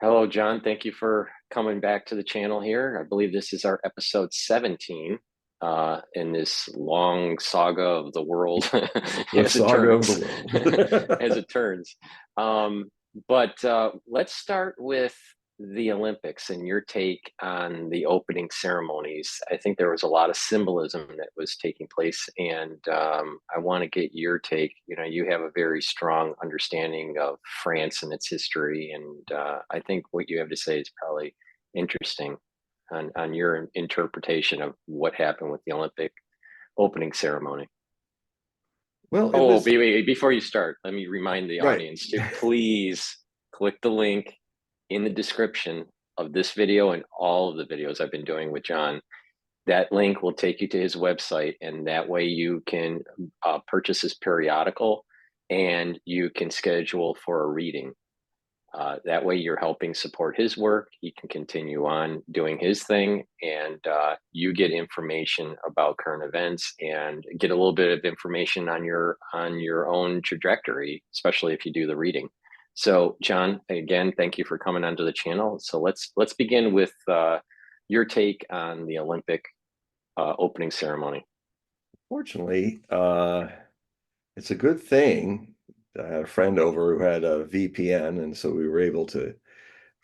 Hello, John. Thank you for coming back to the channel here. I believe this is our episode 17 in this long saga of the world The as it saga of the turns. As world. it turns. But let's start with the Olympics and your take on the opening ceremonies. I think there was a lot of symbolism that was taking place, and I want to get your take. You know, you have a very strong understanding of France and its history, and I think what you have to say is probably interesting on your interpretation of what happened with the Olympic opening ceremony. Well, it Oh, was before you start, let me remind the right. audience to please click the link in the description of this video and all of the videos I've been doing with John. That link will take you to his website, and that way you can purchase his periodical and you can schedule for a reading. That way you're helping support his work. He can continue on doing his thing, and you get information about current events and get a little bit of information on your own trajectory, especially if you do the reading. So, John, again, thank you for coming onto the channel. So let's begin with your take on the Olympic opening ceremony. Fortunately, it's a good thing. I had a friend over who had a VPN, and so we were able to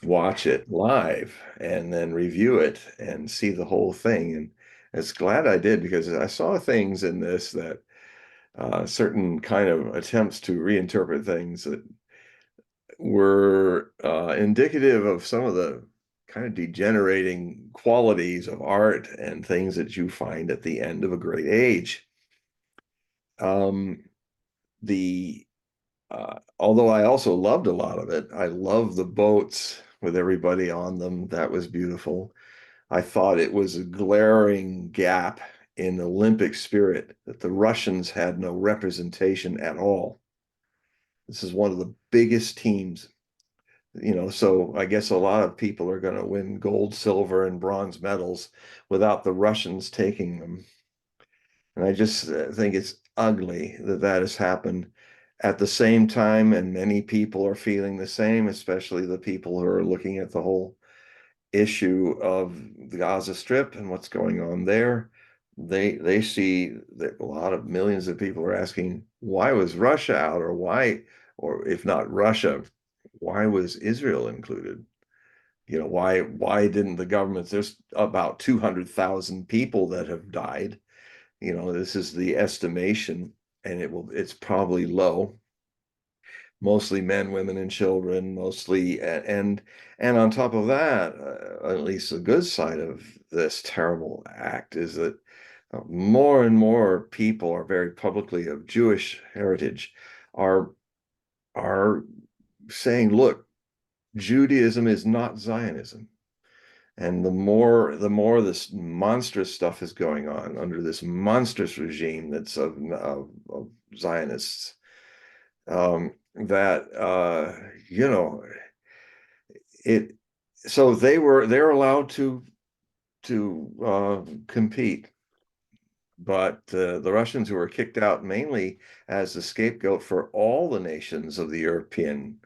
watch it live and then review it and see the whole thing. And it's glad I did because I saw things in this that certain kind of attempts to reinterpret things that were indicative of some of the kind of degenerating qualities of art and things that you find at the end of a great age. Um, the Although I also loved a lot of it, I loved the boats with everybody on them. That was beautiful. I thought it was a glaring gap in Olympic spirit that the Russians had no representation at all. This is one of the biggest teams, so I guess a lot of people are going to win gold, silver, and bronze medals without the Russians taking them. And I just think it's ugly that that has happened at the same time, and many people are feeling the same, especially the people who are looking at the whole issue of the Gaza Strip and what's going on there. They see that a lot of millions of people are asking, why was Russia out, or why, or if not Russia, why was Israel included? Why didn't the government? There's about 200,000 people that have died. This is the estimation, and it's probably low. Mostly men, women, and children, mostly, and on top of that, at least the good side of this terrible act is that more and more people are very publicly of Jewish heritage are are saying, look, Judaism is not Zionism. And the more this monstrous stuff is going on under this monstrous regime that's of Zionists, that it so they're allowed to compete, but the Russians, who were kicked out mainly as the scapegoat for all the nations of the European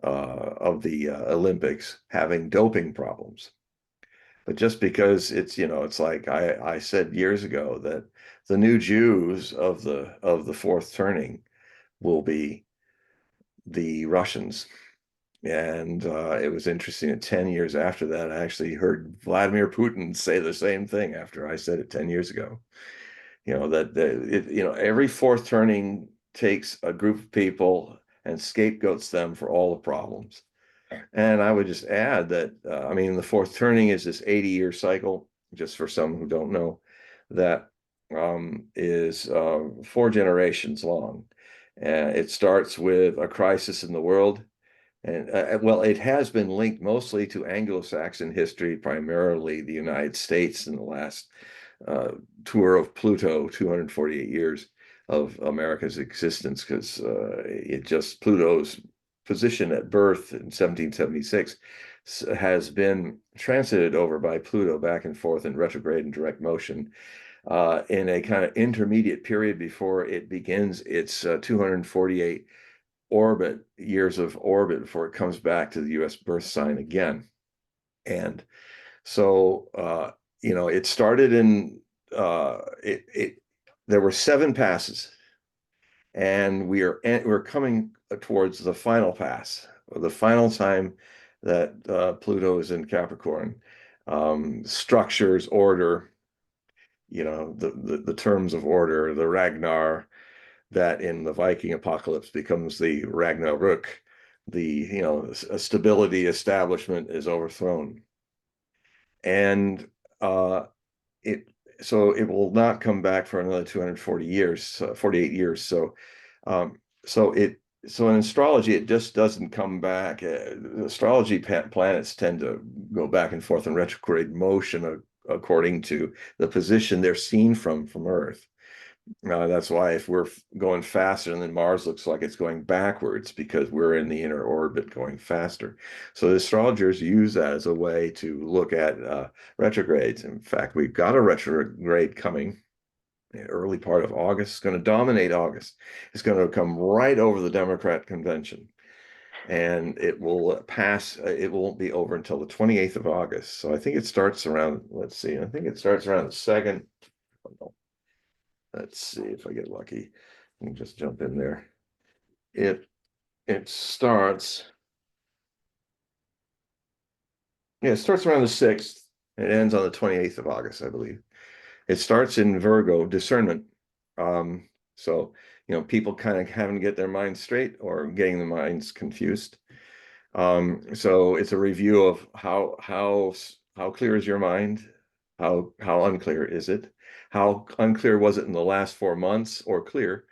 of the Olympics having doping problems. But just because it's like I said years ago that the new Jews of the fourth turning will be the Russians. And it was interesting that 10 years after that, I actually heard Vladimir Putin say the same thing after I said it 10 years ago. Every fourth turning takes a group of people and scapegoats them for all the problems. And I would just add that, I mean, the fourth turning is this 80-year cycle, just for some who don't know, that is 4 generations long. It starts with a crisis in the world. And well, it has been linked mostly to Anglo-Saxon history, primarily the United States in the last uh, tour of Pluto, 248 years of America's existence, because Pluto's position at birth in 1776 has been transited over by Pluto back and forth in retrograde and direct motion in a kind of intermediate period before it begins its 248 orbit, years of orbit before it comes back to the US birth sign again. And so, it started in, there were 7 passes, and we're coming towards the final pass, the final time that Pluto is in Capricorn. Structures, order, the terms of order, the Ragnar, that in the Viking apocalypse becomes the Ragnarök, a stability establishment is overthrown. And it it will not come back for another 240 years, 48 years. So in astrology, it just doesn't come back. Astrology planets tend to go back and forth in retrograde motion according to the position they're seen from Earth. That's why if we're going faster and then Mars looks like it's going backwards, because we're in the inner orbit going faster. So the astrologers use that as a way to look at retrogrades. In fact, we've got a retrograde coming in the early part of August. It's going to dominate August. It's going to come right over the Democrat convention. And it will pass, it won't be over until the 28th of August. So I think it starts around, let's see, I think it starts around the 2nd. Let's see if I get lucky. Let me just jump in there. It starts, it starts around the 6th. It ends on the 28th of August, I believe. It starts in Virgo, discernment. So, people kind of having to get their minds straight or getting their minds confused. So it's a review of how clear is your mind? How unclear is it? How unclear was it in the last 4 months, or clear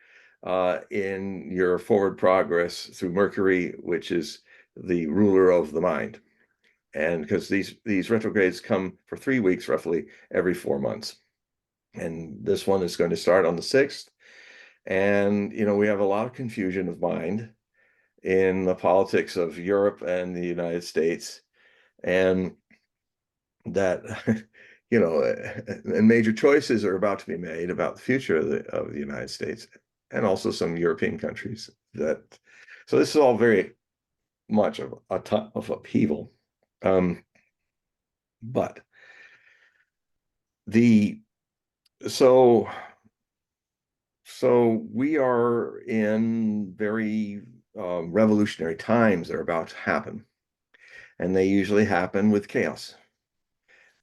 in your forward progress through Mercury, which is the ruler of the mind? And because these retrogrades come for 3 weeks, roughly every 4 months. And this one is going to start on the 6th. And, we have a lot of confusion of mind in the politics of Europe and the United States. And that, and major choices are about to be made about the future of the United States, and also some European countries. So this is all very much of a ton of upheaval. But so we are in very revolutionary times that are about to happen, and they usually happen with chaos,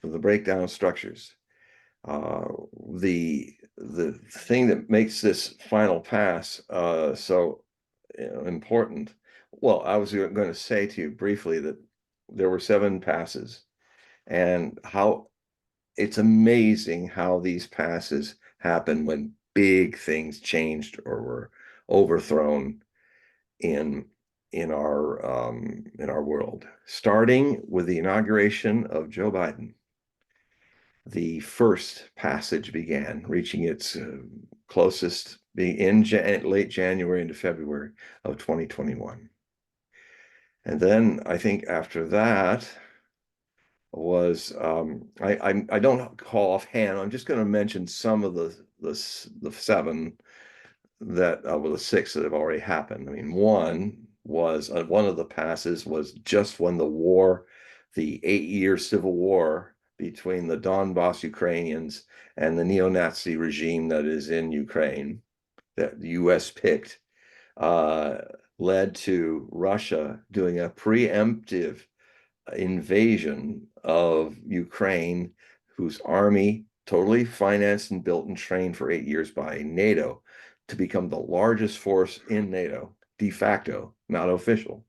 with the breakdown of structures. The thing that makes this final pass so important. Well, I was going to say to you briefly that there were 7 passes, and how it's amazing how these passes happen when big things changed or were overthrown in our world. Starting with the inauguration of Joe Biden, the first passage began, reaching its closest being in late January into February of 2021. And then I think after that was I don't call offhand. I'm just going to mention some of the 7 that well, the 6 that have already happened. I mean, one of the passes was just when the 8-year civil war between the Donbas Ukrainians and the neo-Nazi regime that is in Ukraine, that the US picked, led to Russia doing a preemptive invasion of Ukraine, whose army, totally financed and built and trained for 8 years by NATO, to become the largest force in NATO, de facto, not official,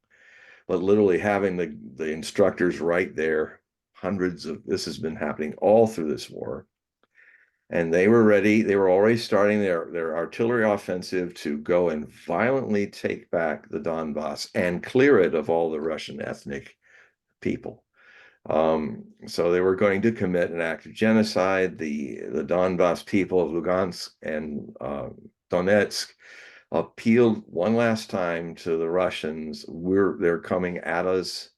but literally having the instructors right there. This has been happening all through this war. And they were ready. They were already starting their artillery offensive to go and violently take back the Donbass and clear it of all the Russian ethnic people. So they were going to commit an act of genocide. The Donbass people of Lugansk and Donetsk appealed one last time to the Russians. They're coming at us.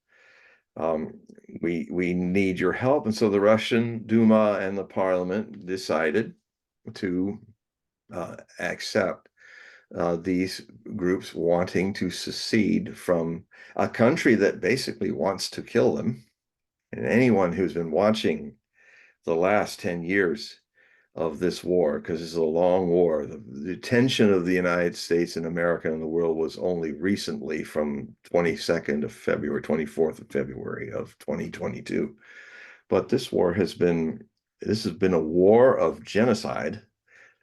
We need your help. And so the Russian Duma and the parliament decided to accept these groups wanting to secede from a country that basically wants to kill them. And anyone who's been watching the last 10 years of this war, because it's a long war, the tension of the United States and America and the world was only recently from 22nd of February, 24th of February of 2022. But this has been a war of genocide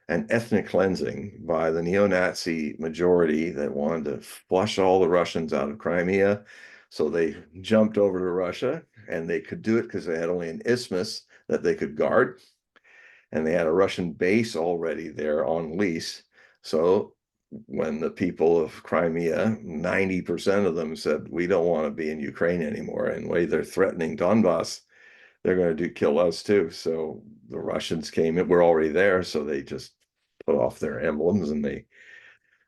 and ethnic cleansing by the neo-Nazi majority that wanted to flush all the Russians out of Crimea. So they jumped over to Russia, and they could do it because they had only an isthmus that they could guard. And they had a Russian base already there on lease. So when the people of Crimea, 90% of them said, we don't want to be in Ukraine anymore, and the way they're threatening Donbass, they're going to kill us too. So the Russians came in, we're already there, so they just put off their emblems and they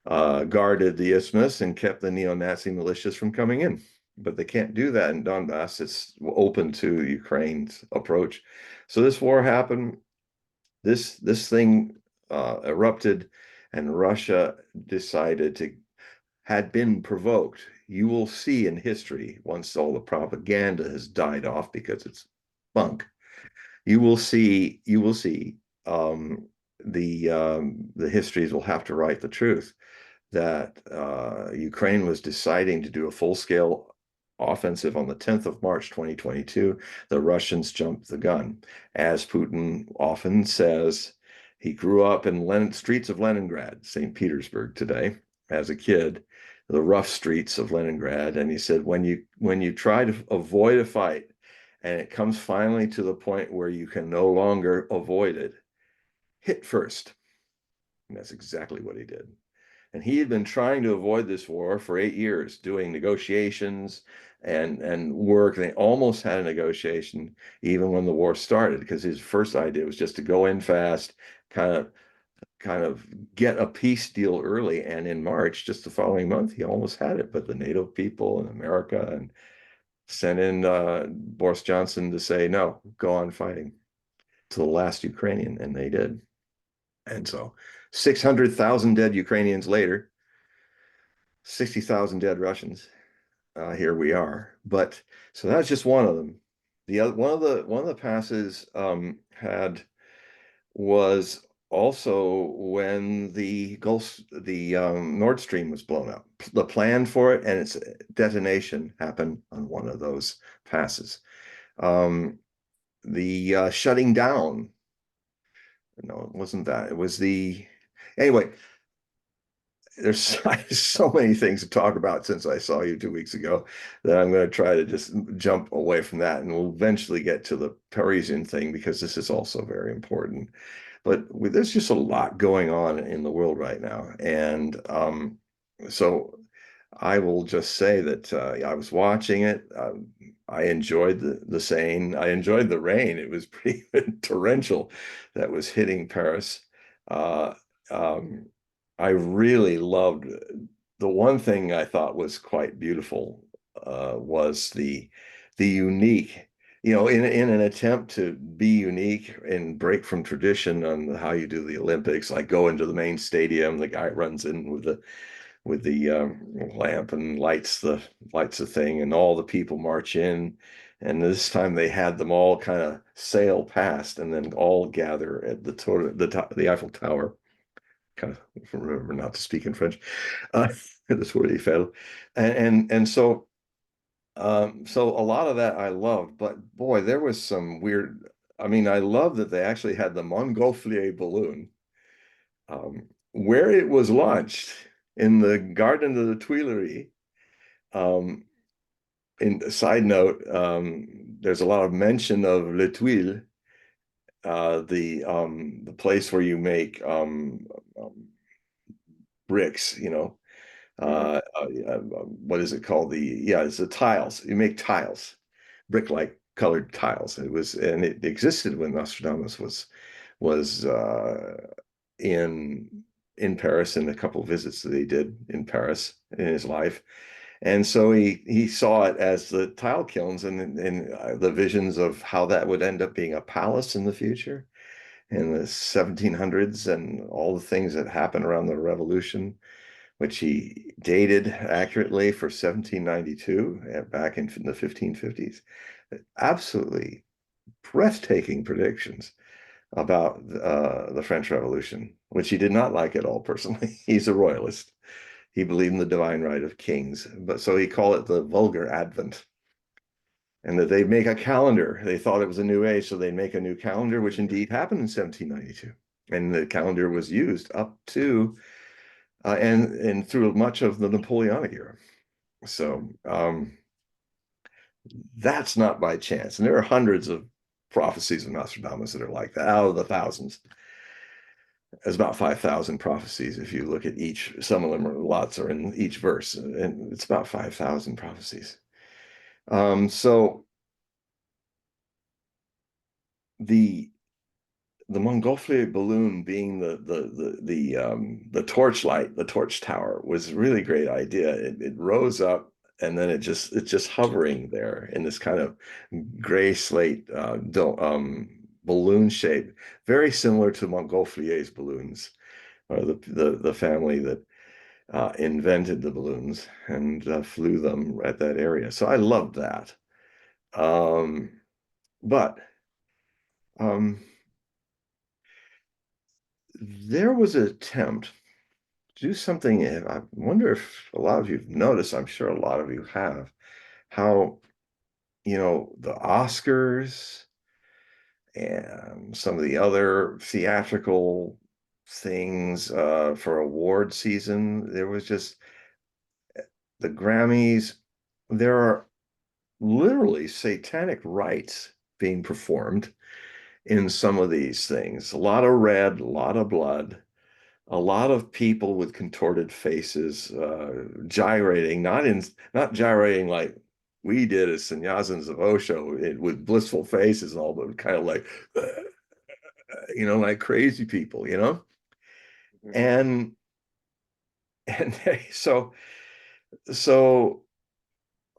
guarded the isthmus and kept the neo-Nazi militias from coming in. But they can't do that in Donbass. It's open to Ukraine's approach. So this war happened. This thing erupted, and Russia decided to had been provoked. You will see in history, once all the propaganda has died off because it's bunk, you will see the histories will have to write the truth that Ukraine was deciding to do a full-scale offensive on the 10th of March 2022. The Russians jumped the gun. As Putin often says, he grew up in streets of Leningrad, St. Petersburg today, as a kid, the rough streets of Leningrad. And he said, when you try to avoid a fight, and it comes finally to the point where you can no longer avoid it, hit first. And that's exactly what he did. And he had been trying to avoid this war for 8 years, doing negotiations and work. They almost had a negotiation even when the war started, because his first idea was just to go in fast, kind of get a peace deal early. And in March, just the following month, he almost had it. But the NATO people and America and sent in Boris Johnson to say, no, go on fighting to the last Ukrainian, and they did. And so 600,000 dead Ukrainians later, 60,000 dead Russians. Here we are. But so that's just one of them. The other one of the passes had was also when the Nord Stream was blown up. The plan for it and its detonation happened on one of those passes. The shutting down. No, it wasn't that. It was anyway. There's so many things to talk about since I saw you 2 weeks ago that I'm going to try to just jump away from that, and we'll eventually get to the Parisian thing because this is also very important. But there's just a lot going on in the world right now, and so I will just say that I was watching it. I enjoyed the Seine. I enjoyed the rain. It was pretty torrential that was hitting Paris. Uh, um, I really loved the one thing I thought was quite beautiful was the unique, in an attempt to be unique and break from tradition on how you do the Olympics, like go into the main stadium, the guy runs in with the lamp and lights the thing, and all the people march in. And this time they had them all kind of sail past and then all gather at the Eiffel Tower. Kind of remember not to speak in French. That's where they fell. And so a lot of that I loved, but boy, there was some weird. I mean, I love that they actually had the Montgolfier balloon where it was launched in the Garden of the Tuileries. Um, in side note, there's a lot of mention of Les Tuiles, the place where you make bricks, what is it called? It's the tiles. You make tiles, brick-like colored tiles. And it existed when Nostradamus was in Paris, and a couple of visits that he did in Paris in his life. And so he saw it as the tile kilns and the visions of how that would end up being a palace in the future in the 1700s and all the things that happened around the revolution. which he dated accurately for 1792, back in the 1550s. Absolutely breathtaking predictions about the French Revolution, which he did not like at all personally. He's a royalist. He believed in the divine right of kings, but so he called it the vulgar advent. And that they'd make a calendar. They thought it was a new age, so they'd make a new calendar, which indeed happened in 1792. And the calendar was used up to and through much of the Napoleonic era. So that's not by chance. And there are hundreds of prophecies of Nostradamus that are like that, out of the thousands. There's about 5,000 prophecies if you look at each. Some of them are lots are in each verse, and it's about 5,000 prophecies. So the Montgolfier balloon being the torchlight, the torch tower, was a really great idea. It rose up and then it's just hovering there in this kind of gray slate balloon shape, very similar to Montgolfier's balloons, or the family that invented the balloons and flew them at that area. So I loved that. Um, but um, there was an attempt to do something. I wonder if a lot of you've noticed, I'm sure a lot of you have, how, the Oscars and some of the other theatrical things for award season, there was just the Grammys, there are literally satanic rites being performed in some of these things. A lot of red, a lot of blood, a lot of people with contorted faces, gyrating, not gyrating like we did as sannyasins of Osho with blissful faces and all, but kind of like, like crazy people, and and so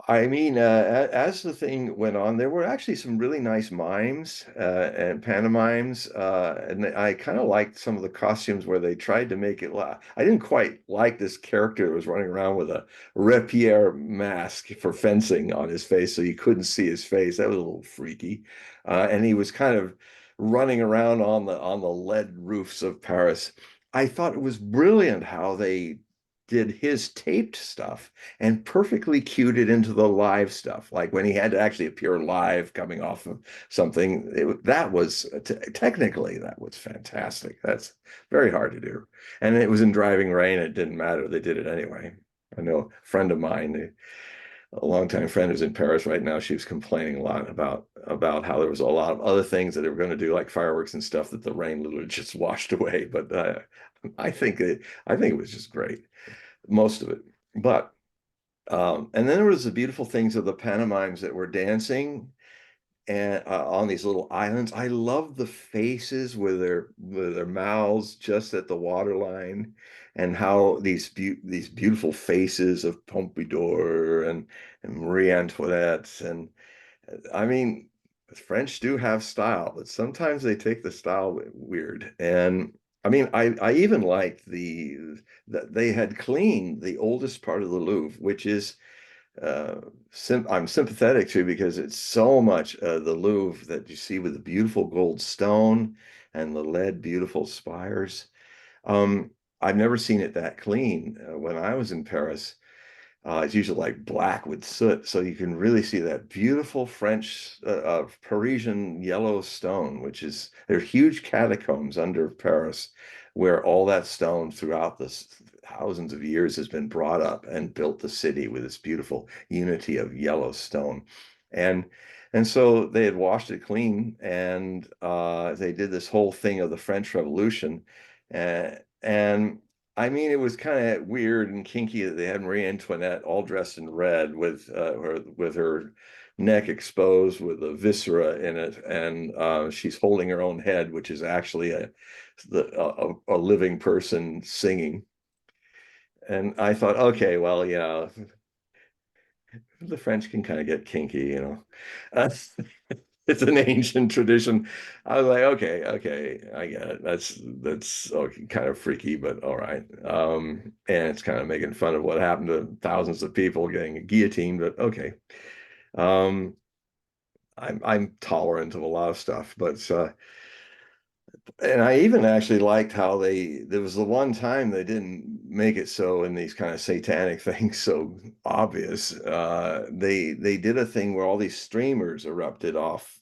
I mean, as the thing went on, there were actually some really nice mimes and pantomimes, and I kind of liked some of the costumes where they tried to make it. I didn't quite like this character that was running around with a rapier mask for fencing on his face, so you couldn't see his face. That was a little freaky, and he was kind of running around on the lead roofs of Paris. I thought it was brilliant how they did his taped stuff and perfectly cued it into the live stuff. Like when he had to actually appear live coming off of something, that was technically that was fantastic. That's very hard to do. And it was in driving rain. It didn't matter. They did it anyway. I know a friend of mine, a longtime friend who's in Paris right now. She was complaining a lot about how there was a lot of other things that they were going to do, like fireworks and stuff, that the rain literally just washed away. But I think it was just great, most of it. But and then there was the beautiful things of the pantomimes that were dancing and on these little islands. I love the faces with their mouths just at the waterline, and how these beautiful faces of Pompadour and Marie Antoinette. And I mean, the French do have style, but sometimes they take the style weird. And I mean, I even liked that they had cleaned the oldest part of the Louvre, which is I'm sympathetic to, because it's so much the Louvre that you see with the beautiful gold stone and the lead beautiful spires. Um, I've never seen it that clean. When I was in Paris, it's usually like black with soot, so you can really see that beautiful French, Parisian yellow stone, which is, there are huge catacombs under Paris where all that stone throughout the thousands of years has been brought up and built the city with this beautiful unity of yellow stone. And and so they had washed it clean, and they did this whole thing of the French Revolution, and I mean, it was kind of weird and kinky that they had Marie Antoinette all dressed in red with her neck exposed with a viscera in it, and she's holding her own head, which is actually a living person singing. And I thought, okay, well, the French can kind of get kinky. Uh, it's an ancient tradition. I was like, okay, okay, I get it. That's okay, kind of freaky, but all right. And it's kind of making fun of what happened to thousands of people getting guillotined, but okay. Um, I'm tolerant of a lot of stuff, but and I even actually liked how there was the one time they didn't make it so in these kind of satanic things so obvious. They did a thing where all these streamers erupted off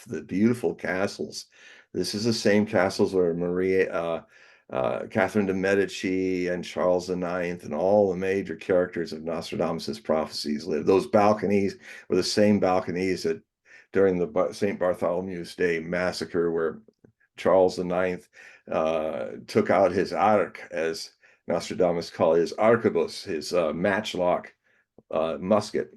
the beautiful castles. This is the same castles where Catherine de' Medici and Charles the Ninth and all the major characters of Nostradamus's prophecies lived. Those balconies were the same balconies that during the St. Bartholomew's Day massacre where Charles the Ninth took out his arc, as Nostradamus called his arquebus, his matchlock musket,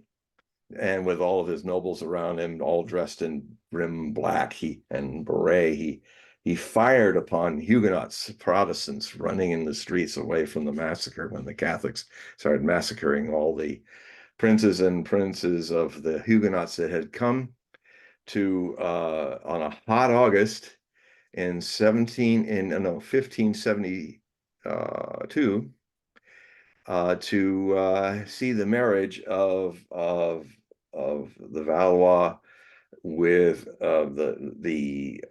and with all of his nobles around him, all dressed in grim black and beret, he fired upon Huguenots, Protestants running in the streets away from the massacre when the Catholics started massacring all the princes of the Huguenots that had come to on a hot August in 1572 to see the marriage of the Valois with the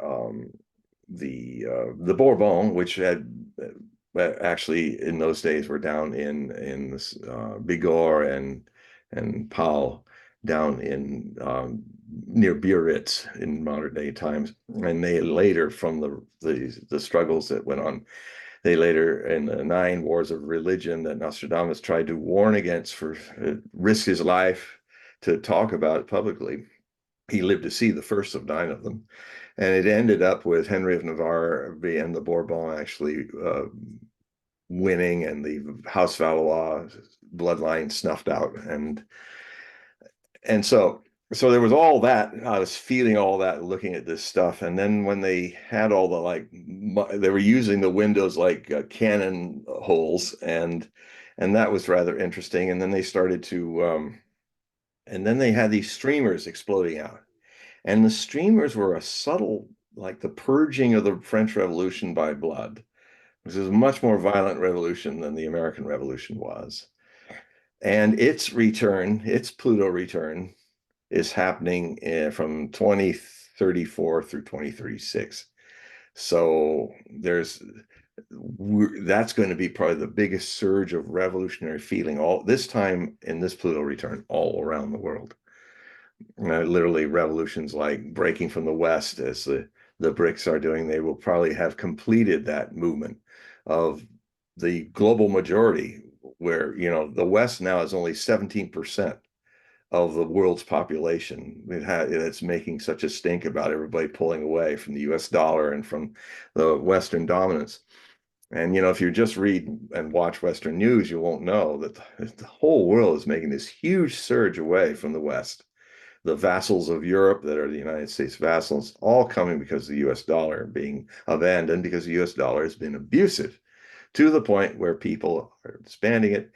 Bourbon, which had actually in those days were down in Bigorre and Pau down in near Biarritz in modern day times, and they later from the struggles that went on. They later, in the 9 wars of religion that Nostradamus tried to warn against, for risk his life to talk about publicly, he lived to see the first of 9 of them. And it ended up with Henry of Navarre and the Bourbon actually winning, and the House Valois bloodline snuffed out. And so there was all that. I was feeling all that looking at this stuff. And then when they had all they were using the windows like cannon holes, and that was rather interesting. And then they started to and then they had these streamers exploding out. And the streamers were a subtle, like the purging of the French Revolution by blood. This is a much more violent revolution than the American Revolution was. And its Pluto return, is happening from 2034 through 2036. So that's going to be probably the biggest surge of revolutionary feeling all this time in this Pluto return all around the world. Literally revolutions like breaking from the West, as the BRICS are doing. They will probably have completed that movement of the global majority, where the West now is only 17% of the world's population. It's making such a stink about everybody pulling away from the US dollar and from the Western dominance. And if you just read and watch Western news, you won't know that the whole world is making this huge surge away from the West. The vassals of Europe that are the United States vassals, all coming because of the US dollar being abandoned, because the US dollar has been abusive to the point where people are expanding it.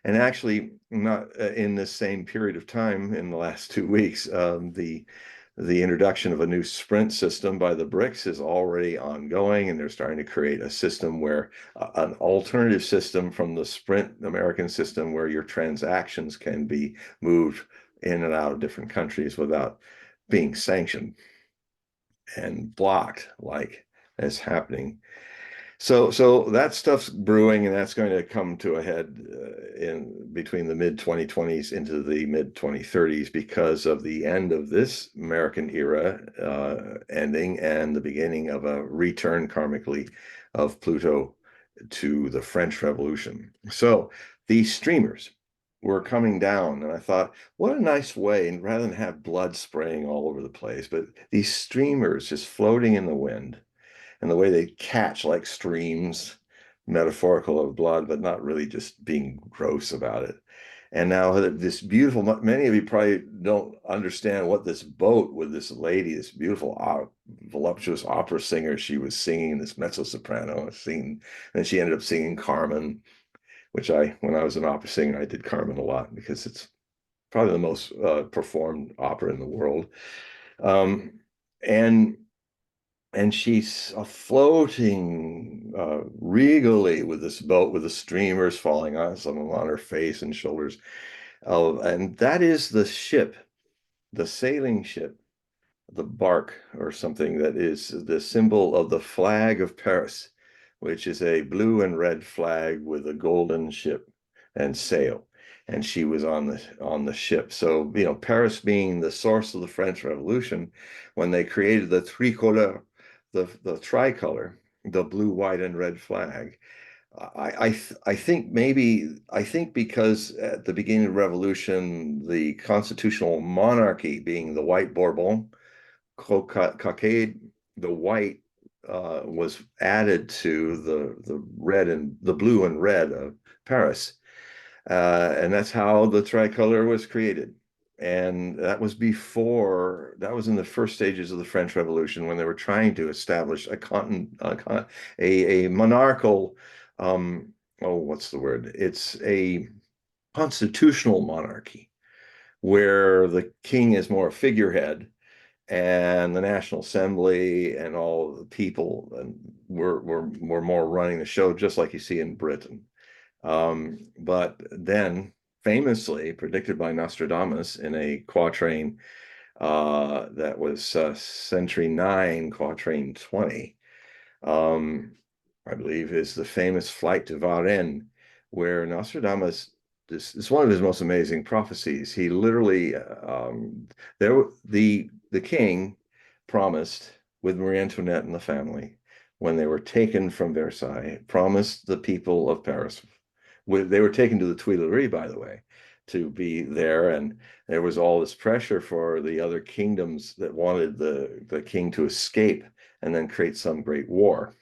And actually, not in this same period of time, in the last 2 weeks, the introduction of a new sprint system by the BRICS is already ongoing, and they're starting to create a system where an alternative system from the sprint American system, where your transactions can be moved in and out of different countries without being sanctioned and blocked, like is happening. So that stuff's brewing, and that's going to come to a head in between the mid 2020s into the mid 2030s, because of the end of this American era ending and the beginning of a return karmically of Pluto to the French Revolution. So these streamers were coming down, and I thought, what a nice way, and rather than have blood spraying all over the place, but these streamers just floating in the wind, and the way they catch like streams, metaphorical of blood, but not really just being gross about it. And now this beautiful, many of you probably don't understand what this boat with this lady, this beautiful, voluptuous opera singer, she was singing this mezzo soprano, and she ended up singing Carmen, which when I was an opera singer, I did Carmen a lot because it's probably the most performed opera in the world. and she's floating regally with this boat with the streamers falling on some of them on her face and shoulders. And that is the ship, the sailing ship, the bark or something that is the symbol of the flag of Paris, which is a blue and red flag with a golden ship and sail. And she was on the ship. So, Paris being the source of the French Revolution, when they created the tricolor, the tricolor, the blue, white, and red flag, I think because at the beginning of the revolution, the constitutional monarchy being the white Bourbon cockade, the white was added to the red and the blue and red of Paris, and that's how the tricolor was created. And that was in the first stages of the French Revolution when they were trying to establish a monarchical, what's the word? It's a constitutional monarchy where the king is more a figurehead and the National Assembly and all the people and were more running the show, just like you see in Britain. But then, famously predicted by Nostradamus in a quatrain that was Century 9, Quatrain 20, I believe, is the famous flight to Varennes, where Nostradamus, this is one of his most amazing prophecies. He literally, the king promised with Marie Antoinette and the family, when they were taken from Versailles, promised the people of Paris, they were taken to the Tuileries, by the way, to be there, and there was all this pressure for the other kingdoms that wanted the king to escape and then create some great war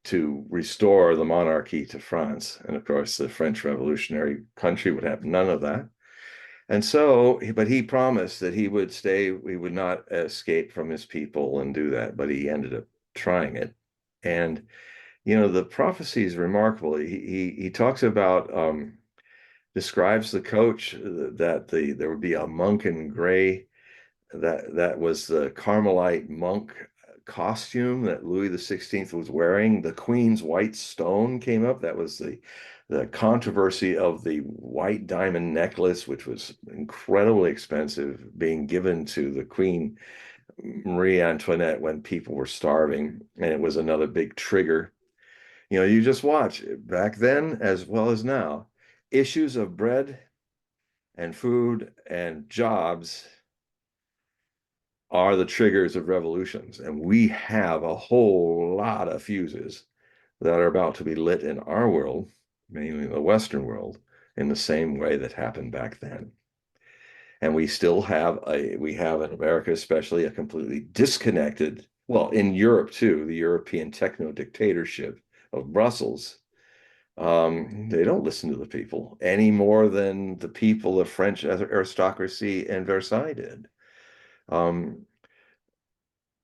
to restore the monarchy to France. And of course, the French revolutionary country would have none of that. And so, but he promised that he would stay, he would not escape from his people and do that, but he ended up trying it. And, the prophecy is remarkable. He talks about, describes the coach that there would be a monk in gray, that was the Carmelite monk costume that Louis XVI was wearing. The Queen's white stone came up. That was the controversy of the white diamond necklace, which was incredibly expensive, being given to the Queen Marie Antoinette when people were starving. And it was another big trigger. You just watch back then as well as now, issues of bread and food and jobs are the triggers of revolutions. And we have a whole lot of fuses that are about to be lit in our world, mainly in the Western world, in the same way that happened back then. And we still have we have in America, especially, a completely disconnected, well, in Europe too, the European techno dictatorship of Brussels. They don't listen to the people any more than the people of French aristocracy in Versailles did. Um,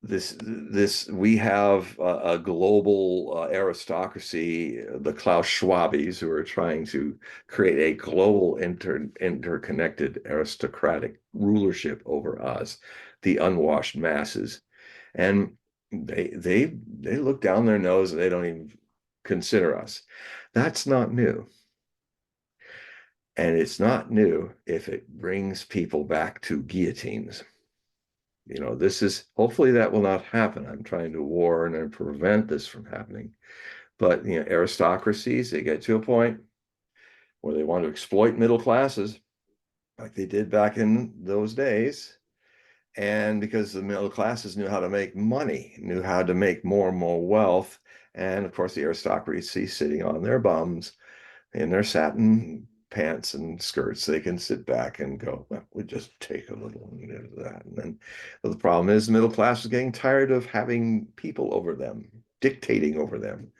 we have a global aristocracy, the Klaus Schwabes, who are trying to create a global interconnected aristocratic rulership over us, the unwashed masses, and they look down their nose and they don't even consider us. That's not new. And it's not new if it brings people back to guillotines. This is, hopefully that will not happen. I'm trying to warn and prevent this from happening. But, aristocracies, they get to a point where they want to exploit middle classes like they did back in those days. And because the middle classes knew how to make money, knew how to make more and more wealth. And of course, the aristocracy sitting on their bums in their satin pants and skirts, they can sit back and go, well, we just take a little of that. And then the problem is the middle class is getting tired of having people over them, dictating over them.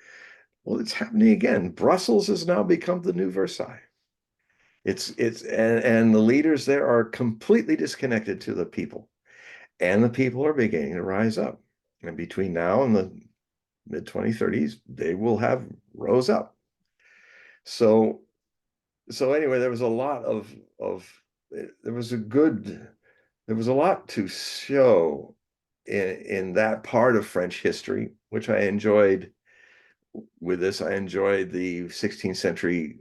Well, it's happening again. Brussels has now become the new Versailles. And the leaders there are completely disconnected to the people. And the people are beginning to rise up. And between now and the mid 2030s, they will have rose up. So anyway, there was a lot there was a lot to show in that part of French history, which I enjoyed with this. I enjoyed the 16th century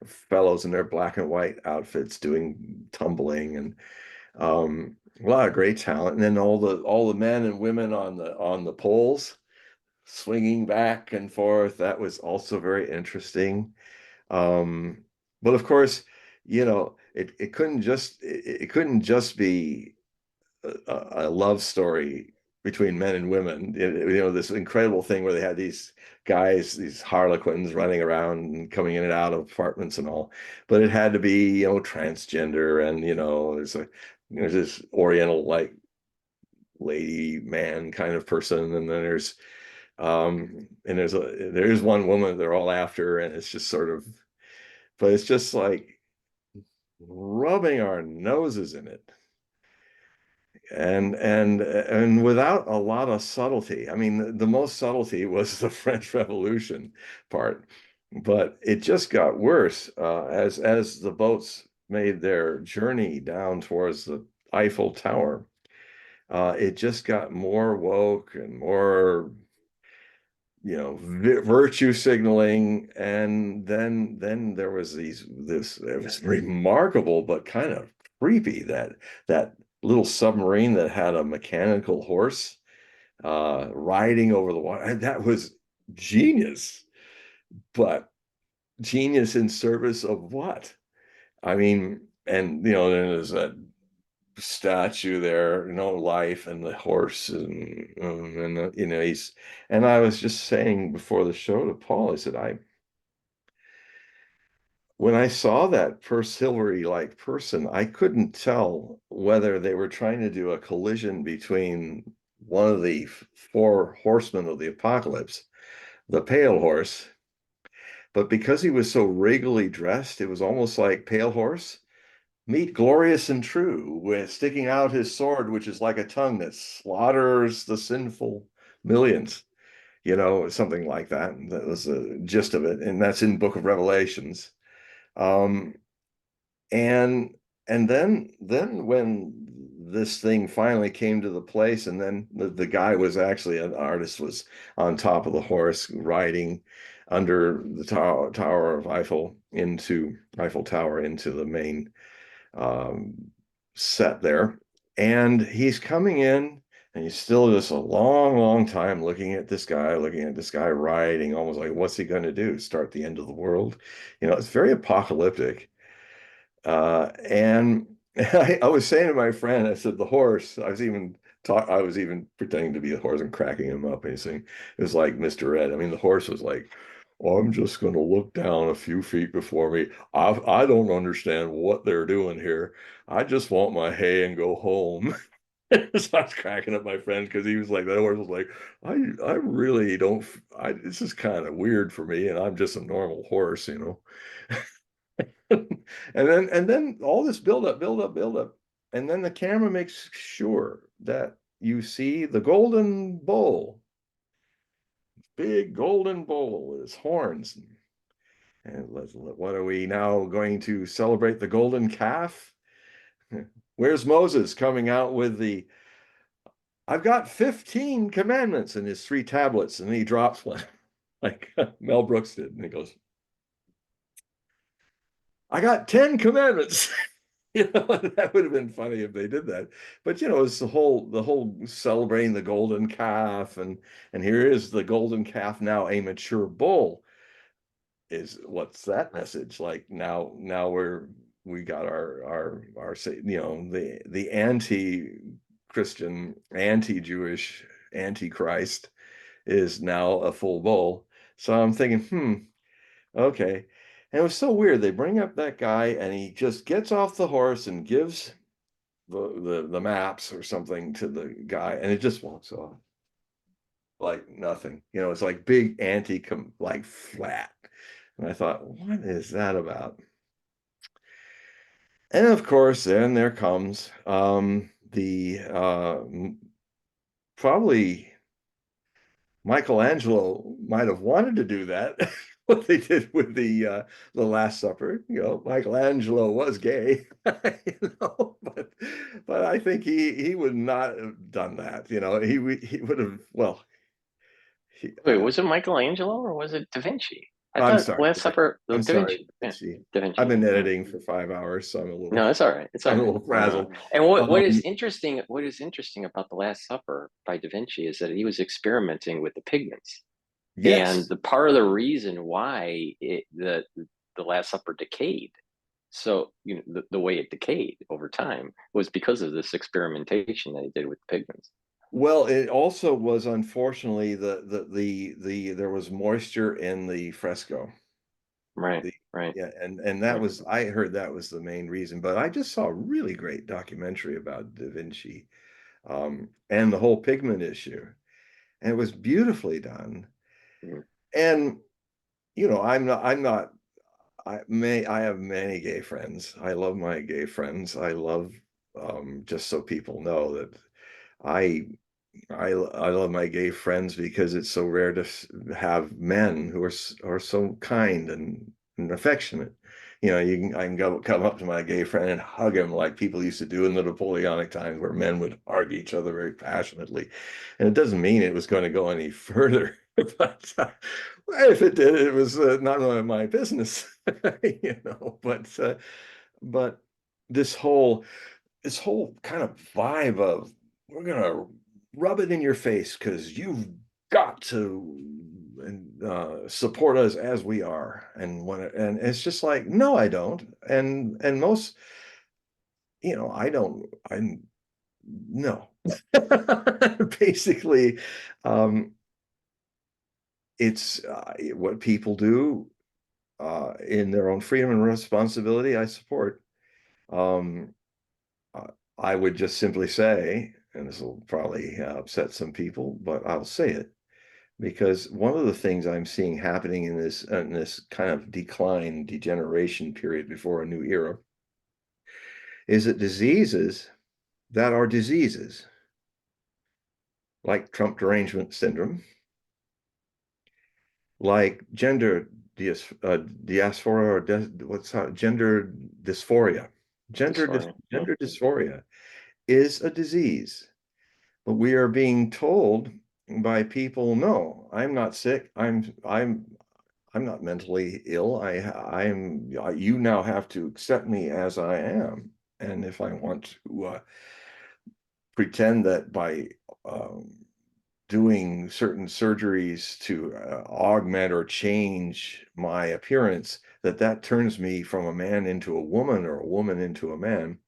fellows in their black and white outfits doing tumbling, and a lot of great talent. And then all the men and women on the poles swinging back and forth. That was also very interesting. Um, but of course, it couldn't just be a love story between men and women. This incredible thing where they had these guys, these harlequins running around and coming in and out of apartments and all. But it had to be, transgender, and there's this Oriental like lady man kind of person, and then there's one woman they're all after, and it's just sort of, but it's just like rubbing our noses in it, and without a lot of subtlety. I mean, the most subtlety was the French Revolution part, but it just got worse as the boats made their journey down towards the Eiffel Tower. It just got more woke and more, virtue signaling. And then there was this it was remarkable but kind of creepy, that little submarine that had a mechanical horse riding over the water. And that was genius, but genius in service of what? I mean, and then there's that statue there, no life, and the horse, and I was just saying before the show to Paul, I said, when I saw that silvery like person, I couldn't tell whether they were trying to do a collision between one of the four horsemen of the apocalypse, the pale horse, but because he was so regally dressed, it was almost like pale horse meet glorious and true, with sticking out his sword, which is like a tongue that slaughters the sinful millions, something like that. That was the gist of it. And that's in Book of Revelations. Um, and then when this thing finally came to the place, and then the guy was actually an artist, was on top of the horse riding under the Tower of Eiffel Tower into the main um, set there. And he's coming in, and he's still just a long, long time looking at this guy riding, almost like, what's he going to do? Start the end of the world? It's very apocalyptic. And I was saying to my friend, I said, the horse, I was even pretending to be a horse and cracking him up. And he's saying, it was like Mr. Ed. I mean, the horse was like, "Oh, I'm just going to look down a few feet before me. I don't understand what they're doing here. I just want my hay and go home." So I was cracking up my friend, because he was like, that horse was like, I really don't, this is kind of weird for me, and I'm just a normal horse. And then all this build up. And then the camera makes sure that you see the golden bull, big golden bull with his horns. And what are we now going to celebrate? The golden calf? Where's Moses coming out with I've got 15 commandments in his 3 tablets, and he drops one like Mel Brooks did. And he goes, I got 10 commandments. That would have been funny if they did that. But it's the whole celebrating the golden calf, and here is the golden calf, now a mature bull. What's that message? Like, now we got our the anti-Christian, anti-Jewish, antichrist is now a full bull. So I'm thinking, okay. And it was so weird. They bring up that guy, and he just gets off the horse and gives the maps or something to the guy, and it just walks off like nothing. It's like big like flat. And I thought, what is that about? And of course, then there comes the probably Michelangelo might have wanted to do that. what they did with the Last Supper. You know, Michelangelo was gay, but I think he would not have done that. You know, he would have. Well, he, Wait, was it Michelangelo or was it Da Vinci? I I'm thought sorry, Last Supper, I'm Da sorry. Vinci. Yeah, Da I've Vinci. been Yeah. editing for 5 hours, so No, it's all right. It's all I'm a right. little frazzled. And what is Um, interesting, about the Last Supper by Da Vinci is that he was experimenting with the pigments, and yes. the part of the reason why the Last Supper decayed, so the way it decayed over time was because of this experimentation that he did with the pigments. Well, it also was unfortunately there was moisture in the fresco. Right, The right, Yeah, and that right. was, I heard that was the main reason. But I just saw a really great documentary about Da Vinci, and the whole pigment issue, and it was beautifully done. Mhm. And I'm not I have many gay friends. I love my gay friends. I love, just so people know that I I love my gay friends because it's so rare to have men who are so kind and affectionate. You know, I can go come up to my gay friend and hug him like people used to do in the Napoleonic times, where men would hug each other very passionately. And it doesn't mean it was going to go any further, but if it did, it was not none of my business, you know. But this whole this whole kind of vibe of, we're gonna rub it in your face because you've got to support us as we are, and it's just like, no, I don't. And most, I don't. I No. Basically, um it's what people do in their own freedom and responsibility, I support. um Uh, I would just simply say, and this will probably upset some people, but I'll say it because one of the things I'm seeing happening in this kind of decline, degeneration period before a new era, is that diseases that are diseases, like Trump derangement syndrome, like diaspora, or gender dysphoria, Dysphoria. Yeah. gender dysphoria is a disease. But we are being told by people, no, I'm not sick. I'm not mentally ill. You now have to accept me as I am. And if I want to pretend that by um, doing certain surgeries to augment or change my appearance, that turns me from a man into a woman or a woman into a man,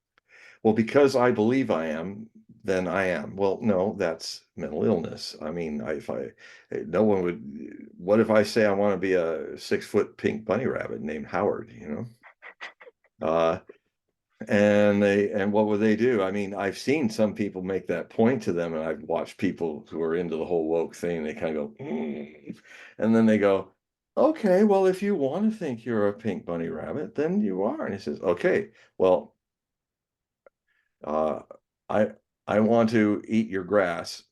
well, because I believe I am, then I am. Well, no, that's mental illness. I mean, no one would, what if I say I want to be a 6 foot pink bunny rabbit named Howard, you know? Uh, and what would they do? I mean, I've seen some people make that point to them, and I've watched people who are into the whole woke thing. They kind of go, and then they go, okay, well, if you want to think you're a pink bunny rabbit, then you are. And he says, okay, well, uh, I I want to eat your grass,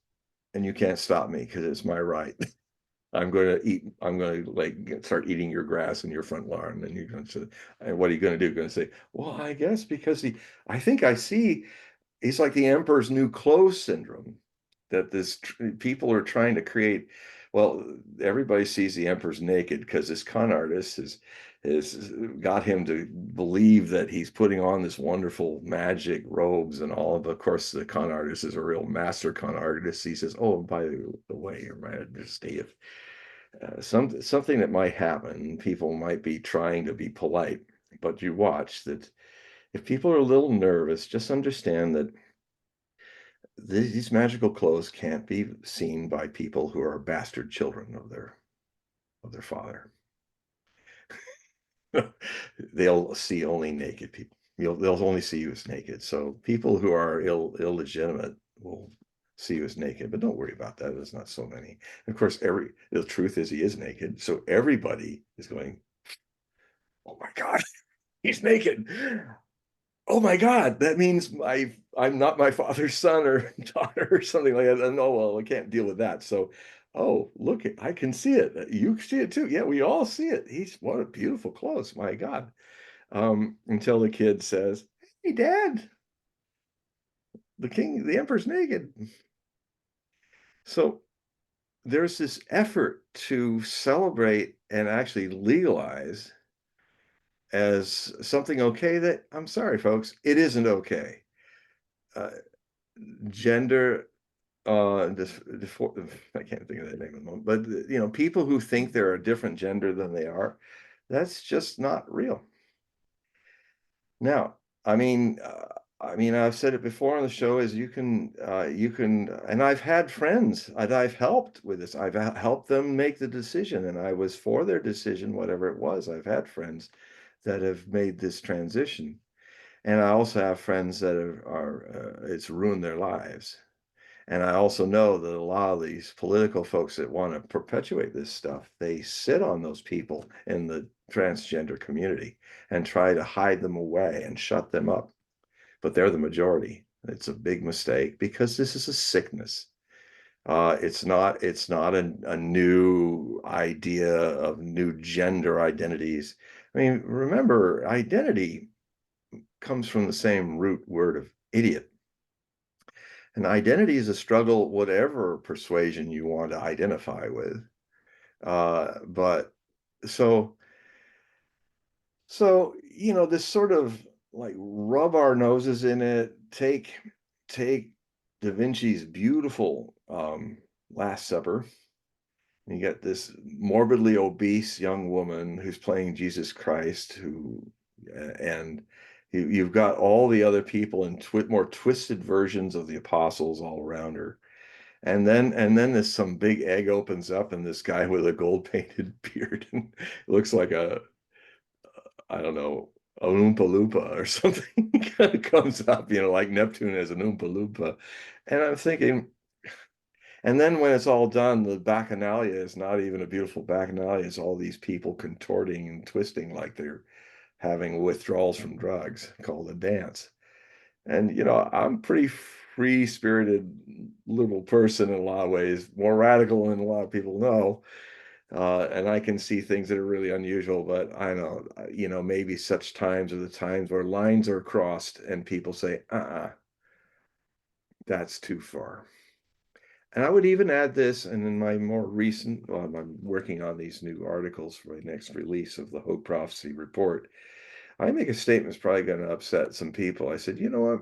and you can't stop me because it's my right. I'm going to like start eating your grass in your front lawn. And you're going to say, and what are you going to do? Going to say, well, I guess because I think I see, he's like the emperor's new clothes syndrome, that people are trying to create. Well, everybody sees the emperor's naked because this con artist has got him to believe that he's putting on this wonderful magic robes and all. Of course, the con artist is a real master con artist. He says, oh, by the way, your majesty, if something that might happen, people might be trying to be polite, but you watch that. If people are a little nervous, just understand that these magical clothes can't be seen by people who are bastard children of their father. They'll see only naked people. They'll only see you as naked. So people who are illegitimate will see you as naked, but don't worry about that. There's not so many. Of course, the truth is he is naked. So everybody is going, oh my God, he's naked. Oh my God, that means I'm not my father's son or daughter or something like that. No, well, I can't deal with that. So Oh, look, I can see it. You see it too. Yeah, we all see it. What a beautiful clothes. My God. Until the kid says, "Hey, Dad, the emperor's naked." So there's this effort to celebrate and actually legalize as something okay that, I'm sorry, folks, it isn't okay. Uh, Gender, I can't think of the name of the moment, but people who think they're a different gender than they are, that's just not real. Now, I've said it before on the show, is and I've had friends that I've helped with this. I've helped them make the decision, and I was for their decision, whatever it was. I've had friends that have made this transition, and I also have friends that it's ruined their lives. And I also know that a lot of these political folks that want to perpetuate this stuff, they sit on those people in the transgender community and try to hide them away and shut them up. But they're the majority. It's a big mistake because this is a sickness. It's not a new idea of new gender identities. I mean, remember, identity comes from the same root word of idiot. And identity is a struggle, whatever persuasion you want to identify with. But so, this sort of like rub our noses in it, take Da Vinci's beautiful Last Supper. You get this morbidly obese young woman who's playing Jesus Christ, and you've got all the other people in more twisted versions of the apostles all around her. And then there's some big egg opens up, and this guy with a gold painted beard and looks like I don't know, a Oompa Loompa or something kind of comes up, like Neptune as an Oompa Loompa. And I'm thinking, and then when it's all done, the bacchanalia is not even a beautiful bacchanalia. It's all these people contorting and twisting like they're having withdrawals from drugs, called a dance. And I'm pretty free-spirited liberal person in a lot of ways, more radical than a lot of people know. And I can see things that are really unusual, but I know, maybe such times are the times where lines are crossed and people say, that's too far. And I would even add this, and in my more recent, I'm working on these new articles for my next release of the Hogue Prophecy Report. I make a statement that's probably going to upset some people. I said, you know what?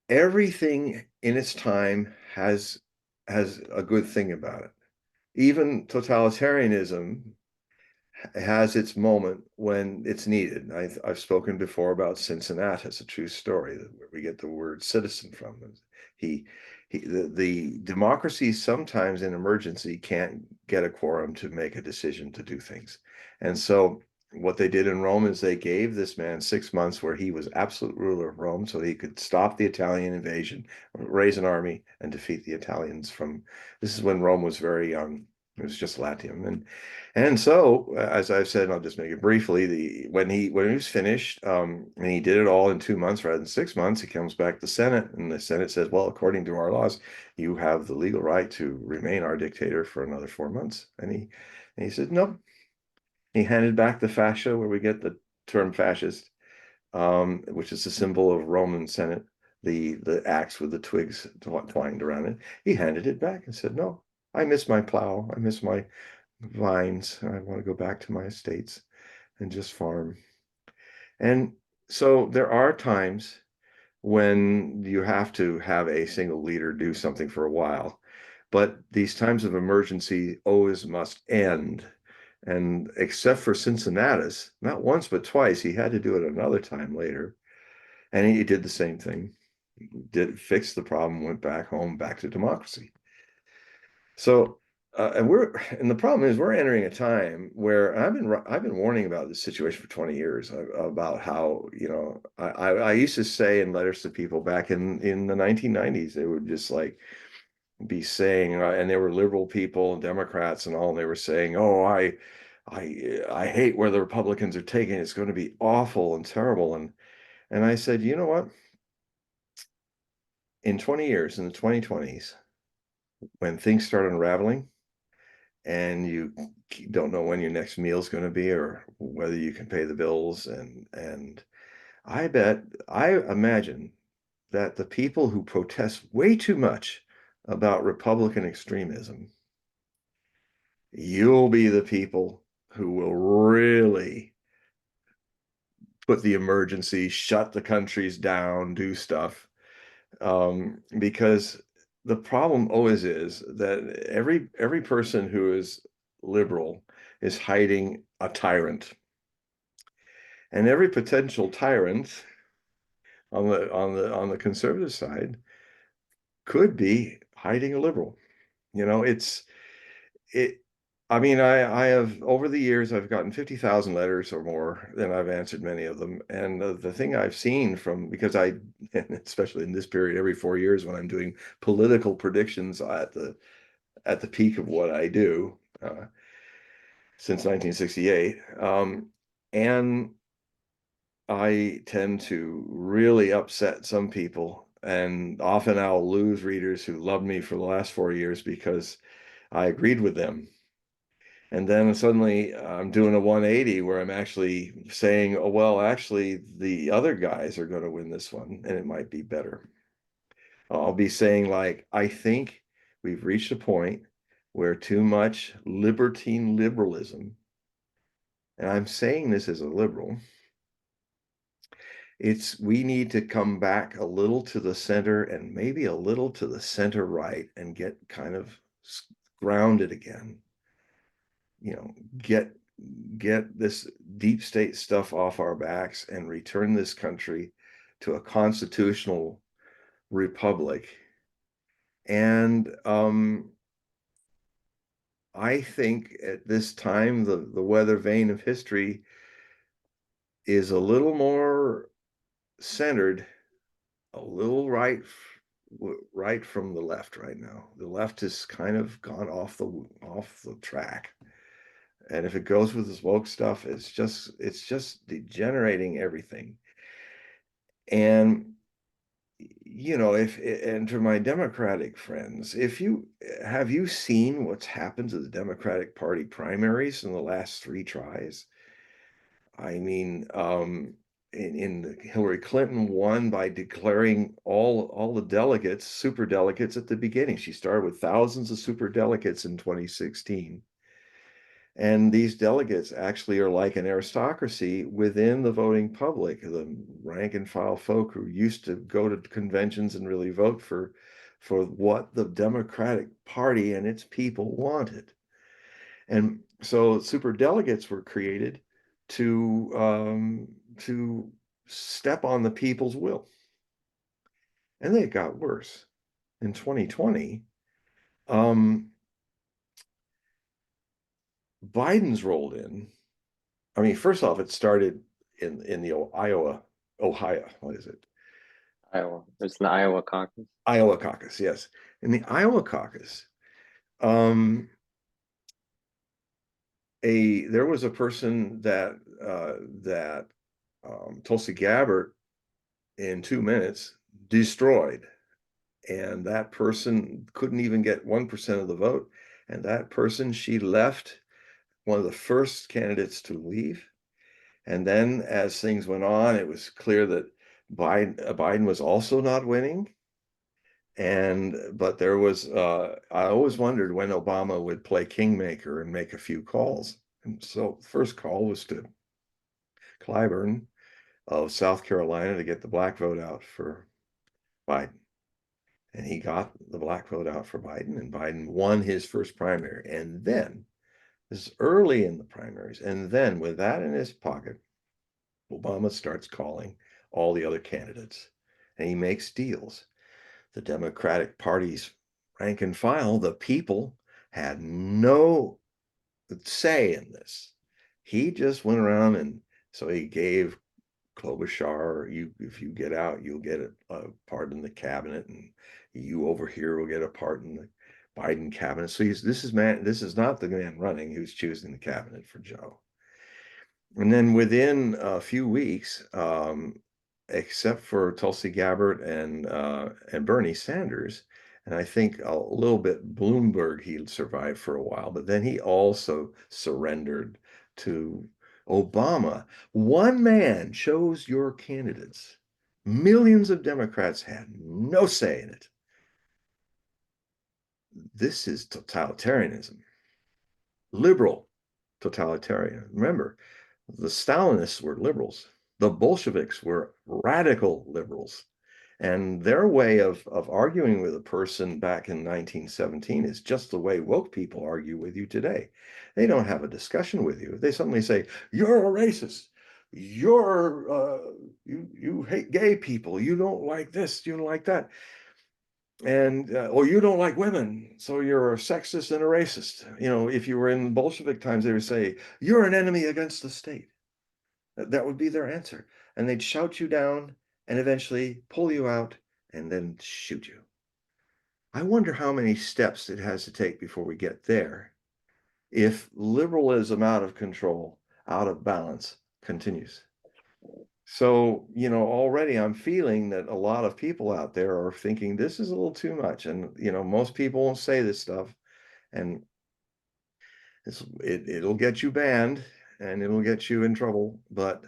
Everything in its time has a good thing about it. Even totalitarianism has its moment when it's needed. I've spoken before about Cincinnatus, a true story, where we get the word citizen from. He, the democracy sometimes in emergency can't get a quorum to make a decision to do things. And so what they did in Rome is they gave this man 6 months where he was absolute ruler of Rome so he could stop the Italian invasion, raise an army, and defeat the Italians this is when Rome was very young. It was just Latium. And so, as I've said, I'll just make it briefly, when he was finished, and he did it all in 2 months rather than 6 months, he comes back to the Senate, and the Senate says, well, according to our laws, you have the legal right to remain our dictator for another 4 months. And he said, no. He handed back the fascia, where we get the term fascist, which is a symbol of Roman Senate, the axe with the twigs twined around it. He handed it back and said, no, I miss my plow. I miss my vines. I want to go back to my estates and just farm. And so there are times when you have to have a single leader do something for a while, but these times of emergency always must end. And except for Cincinnatus, not once but twice, he had to do it another time later. And he did the same thing. He did fix the problem, went back home, back to democracy. So, and the problem is we're entering a time where I've been warning about this situation for 20 years about how, I used to say in letters to people back in the 1990s, they would just like be saying, and they were liberal people and Democrats and all, and they were saying, oh, I hate where the Republicans are taking it. It's going to be awful and terrible. And I said, you know what? In 20 years, in the 2020s, when things start unraveling and you don't know when your next meal is going to be or whether you can pay the bills. And I imagine that the people who protest way too much about Republican extremism, you'll be the people who will really put the emergency, shut the countries down, do stuff. Because the problem always is that every person who is liberal is hiding a tyrant, and every potential tyrant on the conservative side could be hiding a liberal. You know, it. I mean, I have over the years I've gotten 50,000 letters or more, and I've answered many of them. And the thing I've seen from because I, especially in this period, every 4 years when I'm doing political predictions at the peak of what I do since 1968, and I tend to really upset some people, and often I'll lose readers who loved me for the last 4 years because I agreed with them. And then suddenly I'm doing a 180 where I'm actually saying, oh, well, actually, the other guys are going to win this one, and it might be better. I'll be saying, like, I think we've reached a point where too much libertine liberalism, and I'm saying this as a liberal, we need to come back a little to the center and maybe a little to the center right and get kind of grounded again. You know, get this deep state stuff off our backs and return this country to a constitutional republic. And I think at this time the weather vane of history is a little more centered, a little right from the left right now. The left has kind of gone off the track. And if it goes with this woke stuff, it's just degenerating everything. And you know, if and to my Democratic friends, if you have you seen what's happened to the Democratic Party primaries in the last three tries? I mean, Hillary Clinton won by declaring all the delegates super delegates at the beginning. She started with thousands of super delegates in 2016. And these delegates actually are like an aristocracy within the voting public, the rank and file folk who used to go to conventions and really vote for what the Democratic Party and its people wanted. And so super delegates were created to step on the people's will. And they got worse. In 2020, Biden's rolled in. I mean, first off, it started in the Ohio. What is it? Iowa. It's the Iowa caucus. Iowa caucus, yes. In the Iowa caucus, um, there was a person that Tulsi Gabbard in 2 minutes destroyed, and that person couldn't even get 1% of the vote. And that person, she left, one of the first candidates to leave. And then as things went on, it was clear that Biden was also not winning. But there was, I always wondered when Obama would play kingmaker and make a few calls. And so the first call was to Clyburn of South Carolina to get the black vote out for Biden. And he got the black vote out for Biden, and Biden won his first primary. And then, this is early in the primaries, and then with that in his pocket, Obama starts calling all the other candidates, and he makes deals. The Democratic Party's rank and file, the people, had no say in this. He just went around, and so he gave Klobuchar, if you get out, you'll get a part in the cabinet, and you over here will get a part in the Biden cabinet. So this is not the man running who's choosing the cabinet for Joe. And then within a few weeks, except for Tulsi Gabbard and Bernie Sanders, And I think a little bit Bloomberg, he survived for a while, but then he also surrendered to Obama. One man chose your candidates. Millions of Democrats had no say in it. This is totalitarianism. Liberal totalitarian. Remember, the Stalinists were liberals. The Bolsheviks were radical liberals. And their way of arguing with a person back in 1917 is just the way woke people argue with you today. They don't have a discussion with you. They suddenly say, "You're a racist. You hate gay people. You don't like this. You don't like that. And or you don't like women, so you're a sexist and a racist." You know, if you were in Bolshevik times, they would say, "You're an enemy against the state." That would be their answer. And they'd shout you down and eventually pull you out and then shoot you. I wonder how many steps it has to take before we get there if liberalism out of control, out of balance, continues. So, you know, already I'm feeling that a lot of people out there are thinking this is a little too much. And, you know, most people won't say this stuff. And it'll get you banned and it'll get you in trouble. But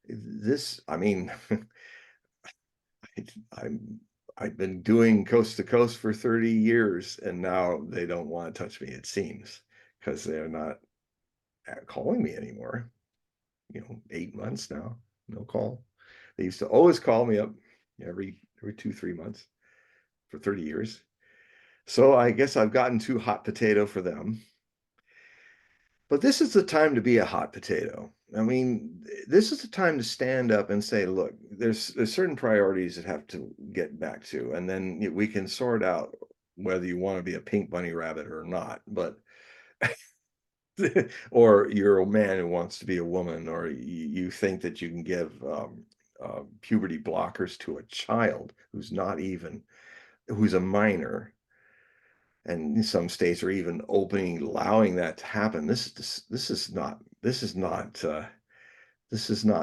this, I mean, I'm I've been doing coast to coast for 30 years, and now they don't want to touch me, it seems, because they're not calling me anymore. You know, 8 months now, no call. They used to always call me up every 2, 3 months for 30 years. So I guess I've gotten too hot potato for them. But this is the time to be a hot potato. I mean, this is the time to stand up and say, look, there's certain priorities that have to get back to, and then we can sort out whether you want to be a pink bunny rabbit or not. But or you're a man who wants to be a woman, or you think that you can give puberty blockers to a child who's a minor, and some states are even allowing that to happen. This is not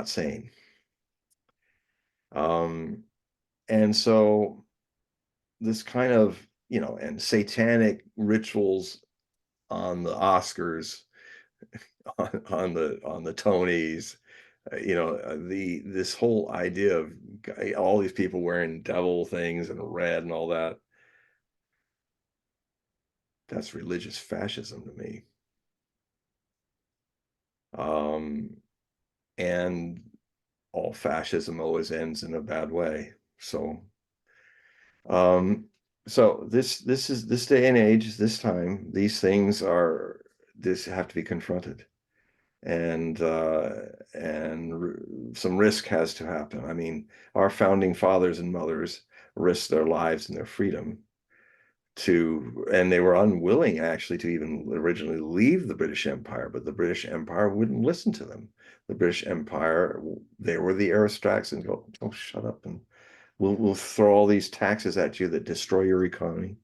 sane. And so this kind of, you know, and satanic rituals on the Oscars, on the Tonys, you know, this whole idea of all these people wearing devil things and red and all that. That's religious fascism to me. And all fascism always ends in a bad way. So, um, so this day and age, this time, these things have to be confronted, and some risk has to happen. I mean, our founding fathers and mothers risked their lives and their freedom and they were unwilling actually to even originally leave the British Empire, but the British Empire wouldn't listen to them. The British Empire, they were the aristocrats and go, "Oh, shut up, and we'll throw all these taxes at you that destroy your economy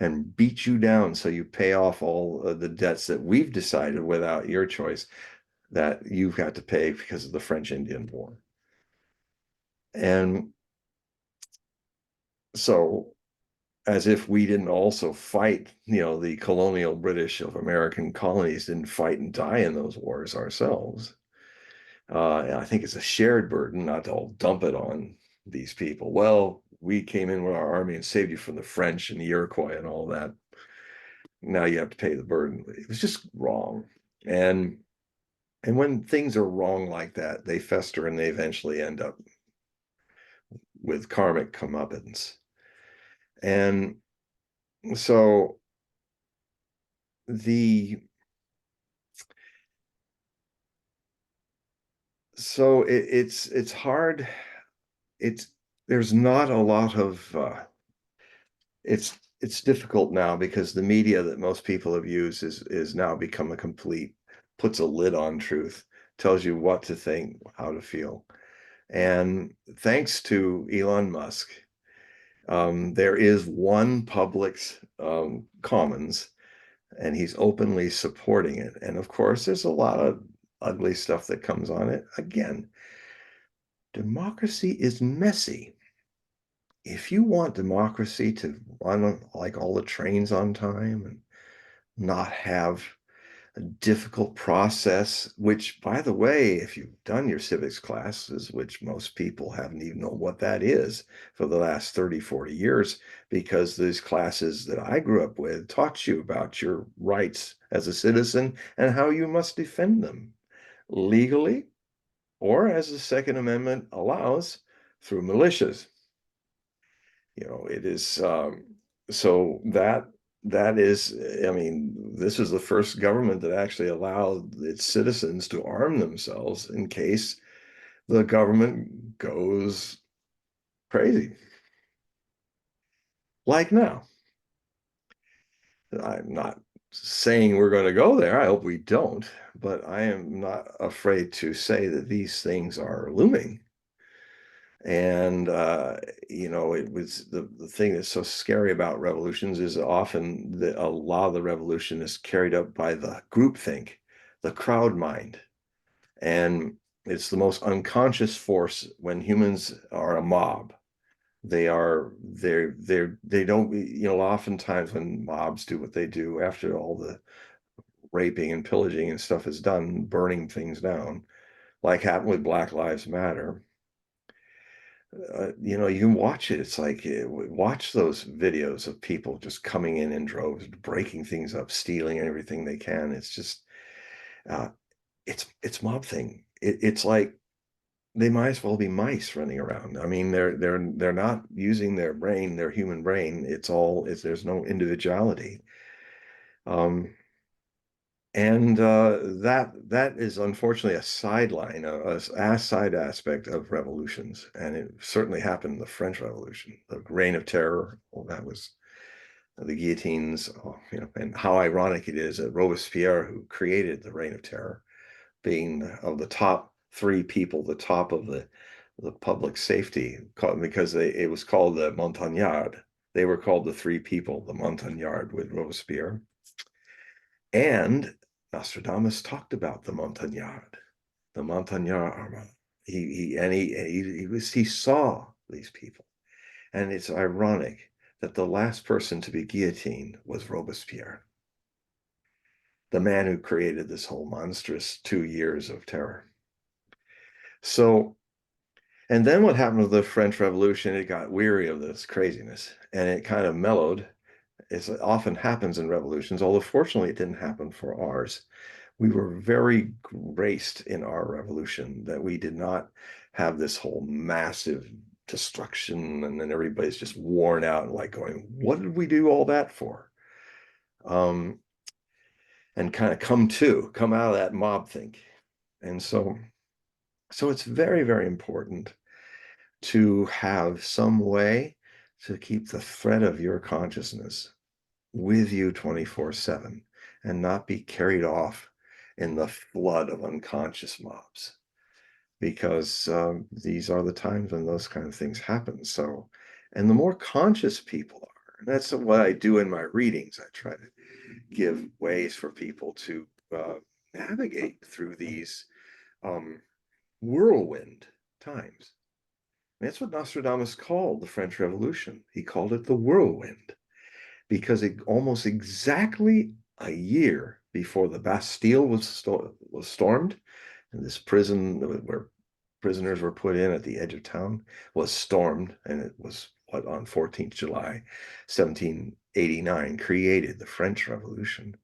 and beat you down so you pay off all of the debts that we've decided without your choice that you've got to pay because of the French-Indian War." And so as if we didn't also fight, you know, the colonial British of American colonies didn't fight and die in those wars ourselves. And I think it's a shared burden not to all dump it on these people. Well, we came in with our army and saved you from the French and the Iroquois and all that. Now you have to pay the burden. It was just wrong. And when things are wrong like that, they fester and they eventually end up with karmic comeuppance. And so it's hard. There's not a lot of it's difficult now because the media that most people have used is now become puts a lid on truth, tells you what to think, how to feel. And thanks to Elon Musk, there is one public commons, and he's openly supporting it. And of course, there's a lot of ugly stuff that comes on it. Again, democracy is messy. if you want democracy to run like all the trains on time and not have a difficult process, which, by the way, if you've done your civics classes, which most people haven't even known what that is for the last 30, 40 years, because these classes that I grew up with taught you about your rights as a citizen and how you must defend them legally or, as the Second Amendment allows, through militias. It is so that is, I mean, this is the first government that actually allowed its citizens to arm themselves in case the government goes crazy. Like now. I'm not saying we're going to go there. I hope we don't, but I am not afraid to say that these things are looming. And it was the thing that's so scary about revolutions is often that a lot of the revolution is carried up by the groupthink, the crowd mind. And it's the most unconscious force when humans are a mob. They don't, oftentimes when mobs do what they do after all the raping and pillaging and stuff is done, burning things down, like happened with Black Lives Matter. You can watch it. It's like watch those videos of people just coming in droves, breaking things up, stealing everything they can. It's just uh, it's mob thing. It's like they might as well be mice running around. I mean, they're not using their brain, their human brain. There's no individuality. Um, and that is unfortunately a sideline, a side aspect of revolutions, and it certainly happened in the French Revolution, the Reign of Terror. Well, that was the guillotines, and how ironic it is that Robespierre, who created the Reign of Terror, being of the top three people, the top of the public safety, because it was called the Montagnard. They were called the three people, the Montagnard with Robespierre. And Nostradamus talked about the Montagnard, the Montagnard Armada. He saw these people. And it's ironic that the last person to be guillotined was Robespierre, the man who created this whole monstrous 2 years of terror. So, and then what happened with the French Revolution? It got weary of this craziness and it kind of mellowed, as it often happens in revolutions, although fortunately it didn't happen for ours. We were very graced in our revolution that we did not have this whole massive destruction and then everybody's just worn out and like going, what did we do all that for? And kind of come out of that mob think. And so it's very, very important to have some way to keep the thread of your consciousness with you 24/7 and not be carried off in the flood of unconscious mobs, because these are the times when those kind of things happen. So, and the more conscious people are, and that's what I do in my readings, I try to give ways for people to navigate through these um, whirlwind times. And that's what Nostradamus called the French Revolution. He called it the whirlwind because it almost exactly a year before the Bastille was stormed, and this prison where prisoners were put in at the edge of town was stormed, and it was on 14th July 1789 created the French Revolution.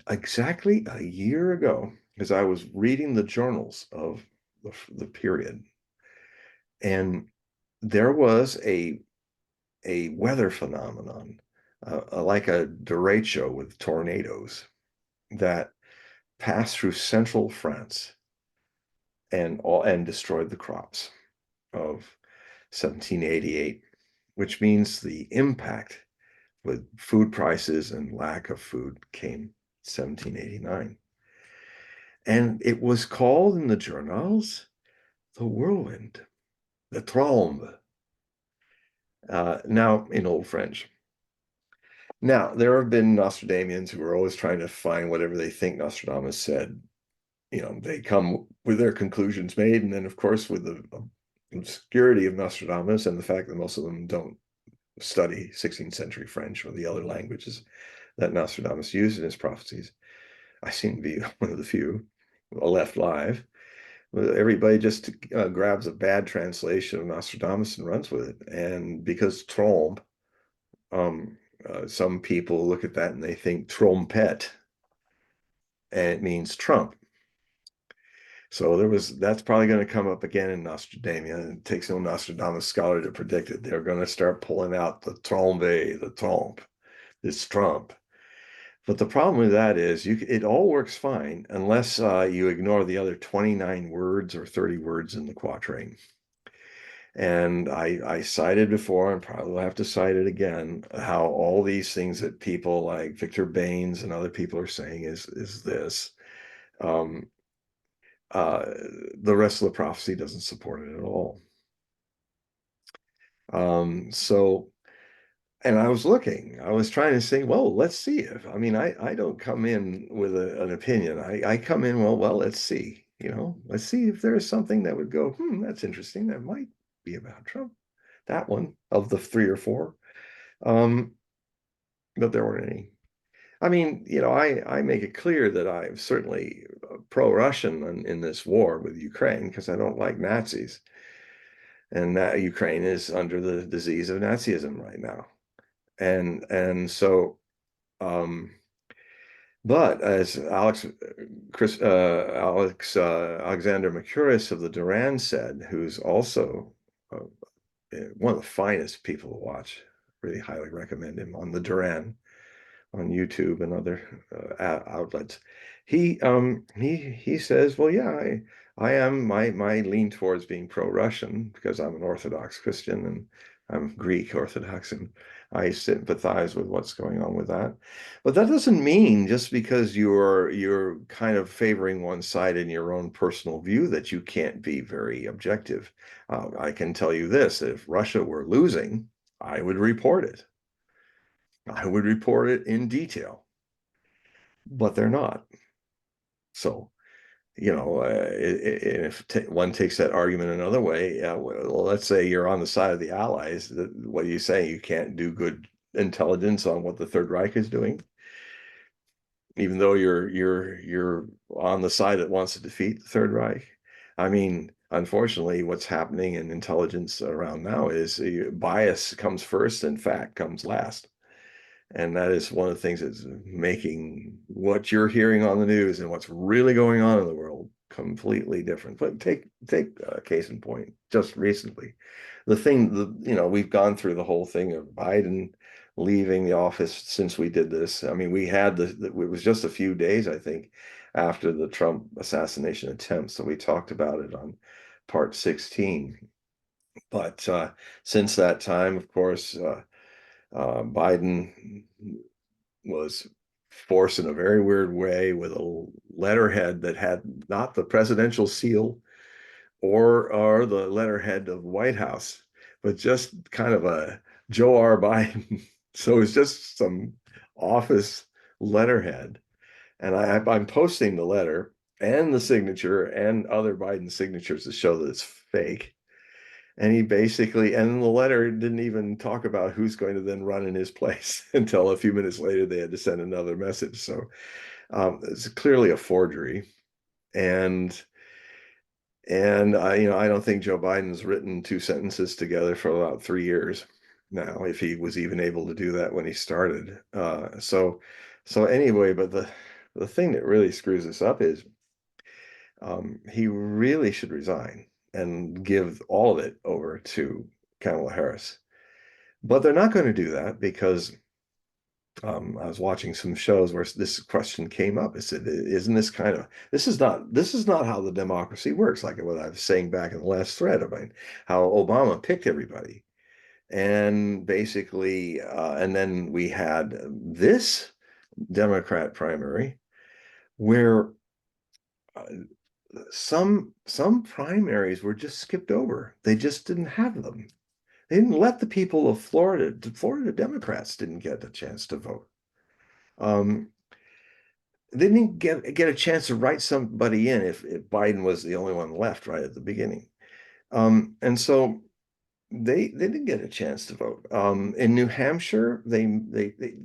Exactly a year ago, as I was reading the journals of the period, and there was a weather phenomenon, like a derecho with tornadoes that passed through central France and destroyed the crops of 1788, which means the impact with food prices and lack of food came 1789. And it was called in the journals the whirlwind, the trombe, now in Old French. Now, there have been Nostradamians who are always trying to find whatever they think Nostradamus said. They come with their conclusions made, and then, of course, with obscurity of Nostradamus and the fact that most of them don't study 16th century French or the other languages that Nostradamus used in his prophecies. I seem to be one of the few left live. Everybody just grabs a bad translation of Nostradamus and runs with it. And because trompe, some people look at that and they think trompette, and it means trump. So that's probably going to come up again in Nostradamus. And it takes no Nostradamus scholar to predict it. They're going to start pulling out the trompe, the trompe, this trump. But the problem with that is it all works fine unless you ignore the other 29 words or 30 words in the quatrain. And I cited before, and probably will have to cite it again, how all these things that people like Victor Baines and other people are saying is this. Um, the rest of the prophecy doesn't support it at all. So, and I was trying to say, well, let's see if, I mean, I don't come in with an opinion. I come in, well, let's see, let's see if there is something that would go, that's interesting. That might be about Trump. That one of the 3 or 4. But there weren't any. I mean, I make it clear that I'm certainly pro-Russian in this war with Ukraine because I don't like Nazis. And that Ukraine is under the disease of Nazism right now. And so, but as Alexander Mercouris of the Duran said, who's also one of the finest people to watch, really highly recommend him on the Duran on YouTube and other outlets. He says, well, yeah, I am my lean towards being pro-Russian because I'm an Orthodox Christian and I'm Greek Orthodox, and I sympathize with what's going on with that. But that doesn't mean just because you're kind of favoring one side in your own personal view that you can't be very objective. I can tell you this: if Russia were losing, I would report it. I would report it in detail, but they're not. So, if one takes that argument another way, well, let's say you're on the side of the Allies. What are you saying? You can't do good intelligence on what the Third Reich is doing, even though you're on the side that wants to defeat the Third Reich. I mean, unfortunately, what's happening in intelligence around now is bias comes first and fact comes last. And that is one of the things that's making what you're hearing on the news and what's really going on in the world completely different. But take a case in point, just recently, we've gone through the whole thing of Biden leaving the office since we did this. I mean, it was just a few days, I think, after the Trump assassination attempt. So we talked about it on part 16. But since that time, of course, Biden was forced in a very weird way with a letterhead that had not the presidential seal or the letterhead of White House, but just kind of a Joe R. Biden. So it's just some office letterhead. And I'm posting the letter and the signature and other Biden signatures to show that it's fake. And he basically, and the letter didn't even talk about who's going to then run in his place until a few minutes later they had to send another message. So it's clearly a forgery. And I don't think Joe Biden's written 2 sentences together for about 3 years now, if he was even able to do that when he started. So anyway, but the thing that really screws this up is he really should resign and give all of it over to Kamala Harris. But they're not going to do that because I was watching some shows where this question came up. It said, "Isn't this is not how the democracy works?" Like what I was saying back in the last thread about how Obama picked everybody, and basically, and then we had this Democrat primary where some primaries were just skipped over. They just didn't have them. They didn't let the people of Florida. The Florida Democrats didn't get a chance to vote. They didn't get a chance to write somebody in if Biden was the only one left right at the beginning. And so they didn't get a chance to vote. In New Hampshire,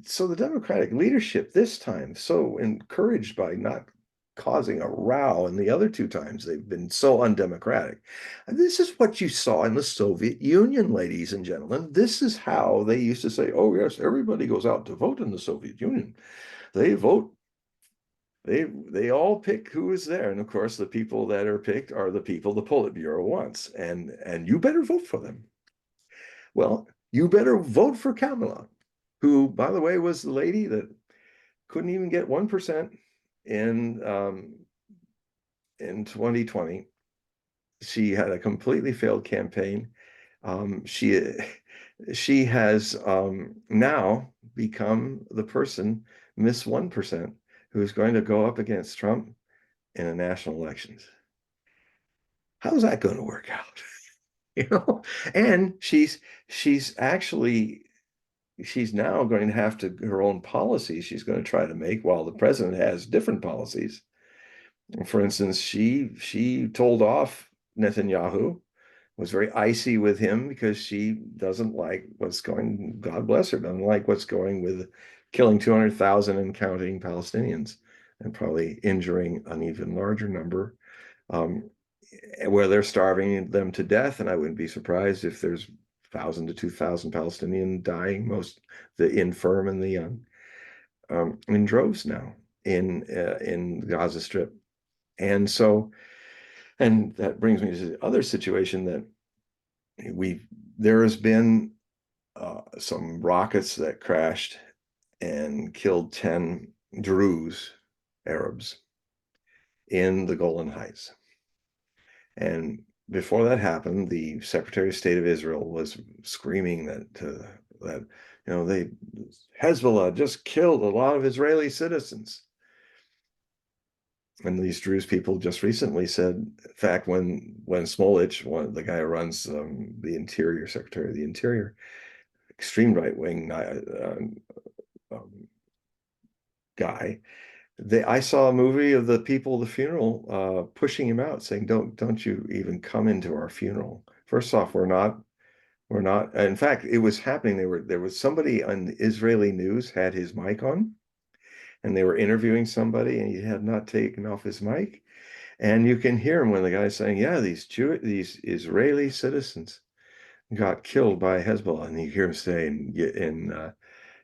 so the Democratic leadership this time, so encouraged by not causing a row, and the other two times they've been so undemocratic. And this is what you saw in the Soviet Union, ladies and gentlemen. This is how they used to say, "Oh yes, everybody goes out to vote in the Soviet Union. They vote." They all pick who is there, and of course, the people that are picked are the people the Politburo wants, and you better vote for them. Well, you better vote for Kamala, who, by the way, was the lady that couldn't even get 1% in 2020. She had a completely failed campaign. She has now become the person, Miss 1%, who is going to go up against Trump in the national elections. How's that going to work out? You know, and she's actually she's now going to have to her own policies she's going to try to make while the president has different policies. For instance, she told off Netanyahu, was very icy with him because she doesn't like what's going, God bless her, doesn't like what's going with killing 200,000 and counting Palestinians and probably injuring an even larger number, um, where they're starving them to death. And I wouldn't be surprised if there's 1,000 to 2,000 Palestinians dying, most the infirm and the young, in droves now in Gaza Strip. And so, and that brings me to the other situation that there has been some rockets that crashed and killed 10 Druze Arabs in the Golan Heights. And before that happened, the Secretary of State of Israel was screaming that they Hezbollah just killed a lot of Israeli citizens. And these Druze people just recently said, in fact, when Smolich, the guy who runs the Interior, Secretary of the Interior, extreme right wing guy, I saw a movie of the people at the funeral pushing him out, saying, "Don't you even come into our funeral." First off, we're not. In fact, it was happening. There was somebody on the Israeli news had his mic on, and they were interviewing somebody, and he had not taken off his mic, and you can hear him when the guy's saying, "Yeah, these Israeli citizens got killed by Hezbollah," and you hear him say in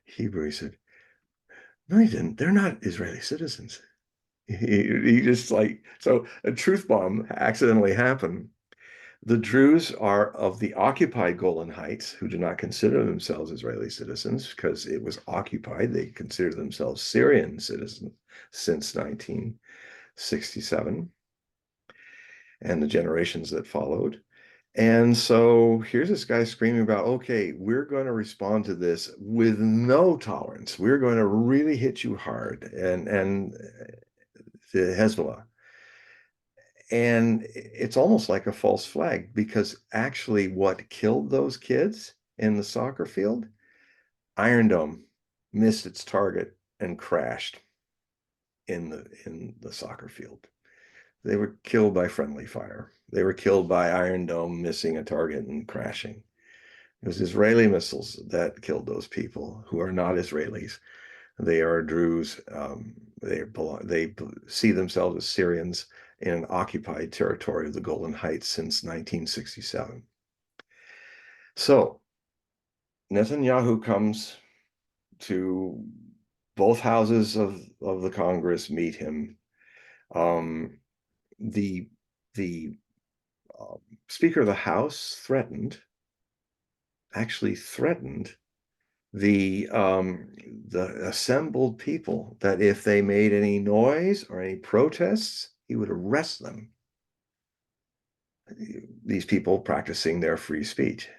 Hebrew, he said, "No, he didn't. They're not Israeli citizens." He just like, so a truth bomb accidentally happened. The Druze are of the occupied Golan Heights, who do not consider themselves Israeli citizens because it was occupied. They consider themselves Syrian citizens since 1967 and the generations that followed. And so here's this guy screaming about, okay, we're going to respond to this with no tolerance. We're going to really hit you hard. And the Hezbollah. And it's almost like a false flag because actually what killed those kids in the soccer field, Iron Dome missed its target and crashed in the soccer field. They were killed by friendly fire. They were killed by Iron Dome missing a target and crashing. It was Israeli missiles that killed those people who are not Israelis. They are Druze. They see themselves as Syrians in an occupied territory of the Golan Heights since 1967. So Netanyahu comes to both houses of the Congress, meet him. The the Speaker of the House actually threatened the assembled people that if they made any noise or any protests, he would arrest them. These people practicing their free speech.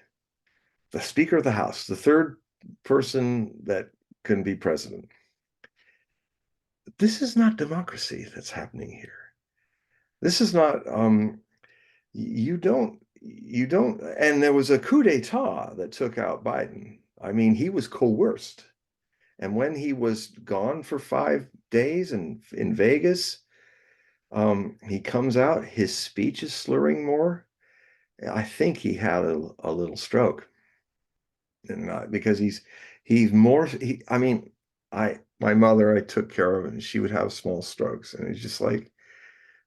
The Speaker of the House, the third person that can be president. This is not democracy that's happening here. This is not, you don't, and there was a coup d'etat that took out Biden. I mean, he was coerced. And when he was gone for 5 days in Vegas, he comes out, his speech is slurring more. I think he had a little stroke, and because he's more. I mean, my mother, I took care of, and she would have small strokes, and it's just like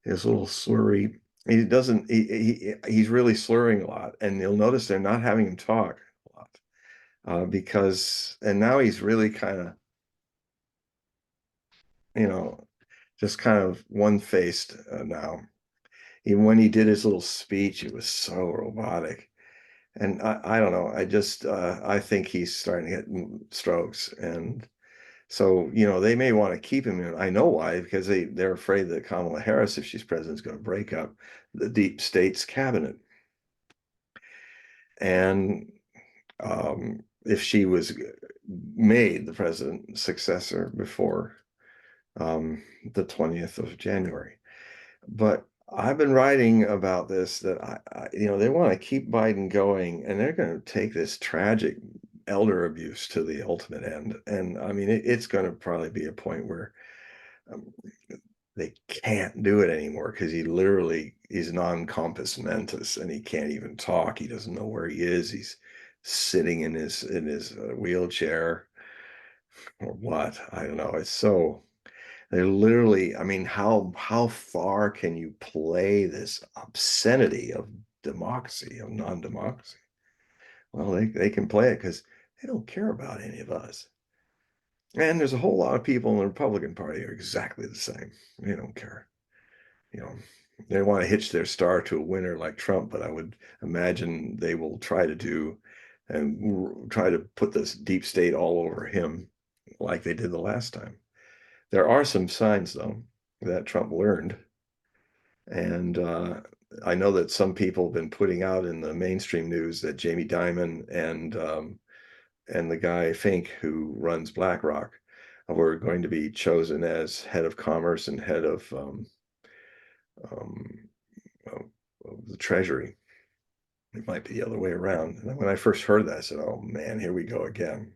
his little slurry. He doesn't. He's really slurring a lot, and you'll notice they're not having him talk a lot because. And now he's really kind of, you know, just kind of one-faced now. Even when he did his little speech, it was so robotic. And I don't know. I think he's starting to get strokes, and so they may want to keep him in. I know why, because they're afraid that Kamala Harris, if she's president, is going to break up the deep state's cabinet, and if she was made the president successor before the 20th of January. But I've been writing about this that they want to keep Biden going, and they're going to take this tragic elder abuse to the ultimate end. And I mean, it's going to probably be a point where um, they can't do it anymore because he literally is non-compos mentis and he can't even talk. He doesn't know where he is. He's sitting in his wheelchair or what? I don't know. It's so they're literally, I mean, how far can you play this obscenity of democracy, of non-democracy? Well, they can play it because they don't care about any of us. And there's a whole lot of people in the Republican Party who are exactly the same. They don't care. You know, they want to hitch their star to a winner like Trump, but I would imagine they will try to do and try to put this deep state all over him like they did the last time. There are some signs, though, that Trump learned. And I know that some people have been putting out in the mainstream news that Jamie Dimon and the guy Fink, who runs BlackRock, were going to be chosen as head of commerce and head um, of the Treasury. It might be the other way around. And when I first heard that, I said, "Oh man, here we go again."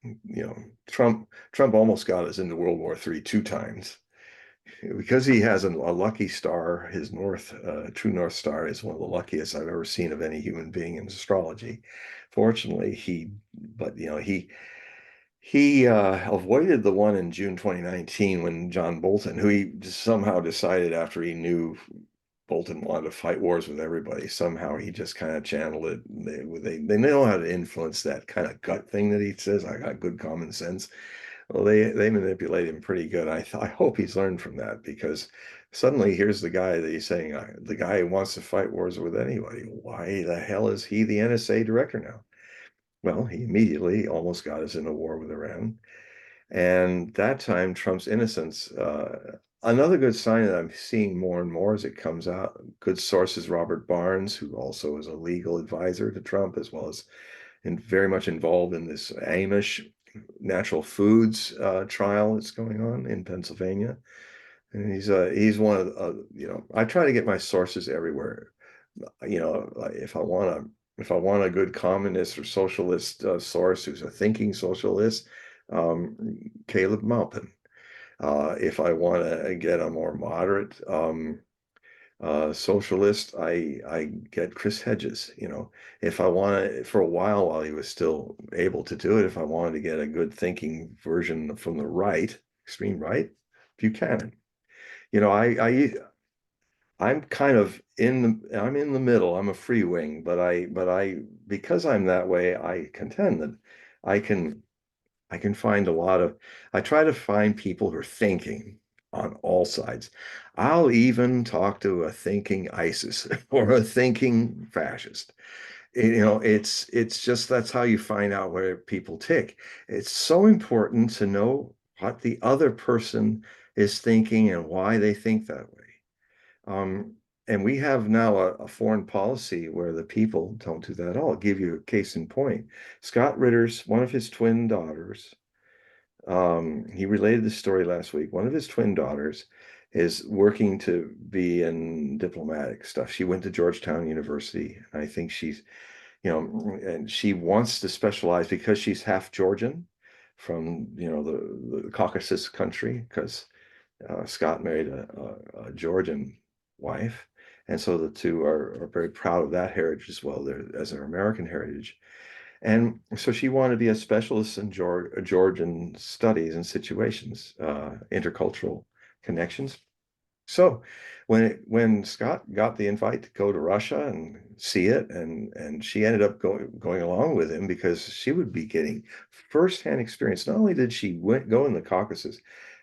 You know, Trump almost got us into World War III 2 times. Because he has a lucky star. His true north star is one of the luckiest I've ever seen of any human being in astrology. Fortunately, he avoided the one in June 2019 when John Bolton, who he somehow decided after he knew Bolton wanted to fight wars with everybody, somehow he just kind of channeled it. They know how to influence that kind of gut thing that he says. I got good common sense. Well, they manipulate him pretty good. I hope he's learned from that, because suddenly here's the guy that he's saying the guy who wants to fight wars with anybody. Why the hell is he the NSA director now? Well, he immediately almost got us in a war with Iran, and that time Trump's innocence. Another good sign that I'm seeing more and more as it comes out. Good sources, Robert Barnes, who also is a legal advisor to Trump, as well as very much involved in this Amish natural foods trial that's going on in Pennsylvania. And he's one of I try to get my sources everywhere. If I want a good communist or socialist source who's a thinking socialist, um, Caleb Maupin. If I want to get a more moderate socialist, I get Chris Hedges. If I want to, for a while he was still able to do it, if I wanted to get a good thinking version from the right, extreme right, Buchanan. You know, I'm kind of I'm in the middle. I'm a free wing, but because I'm that way, I contend that I can I can find a lot of, I try to find people who are thinking on all sides. I'll even talk to a thinking ISIS or a thinking fascist. It's just that's how you find out where people tick. It's so important to know what the other person is thinking and why they think that way. Um, and we have now a foreign policy where the people don't do that at all. I'll give you a case in point. Scott Ritter's, one of his twin daughters, he related the story last week. One of his twin daughters is working to be in diplomatic stuff. She went to Georgetown University, and I think and she wants to specialize because she's half Georgian from, the Caucasus country, because Scott married a Georgian wife, And so the two are very proud of that heritage as well, as their American heritage. And so she wanted to be a specialist in Georgian studies and situations, intercultural connections. So when Scott got the invite to go to Russia and see it, and she ended up going along with him because she would be getting firsthand experience. Not only did she go in the Caucasus,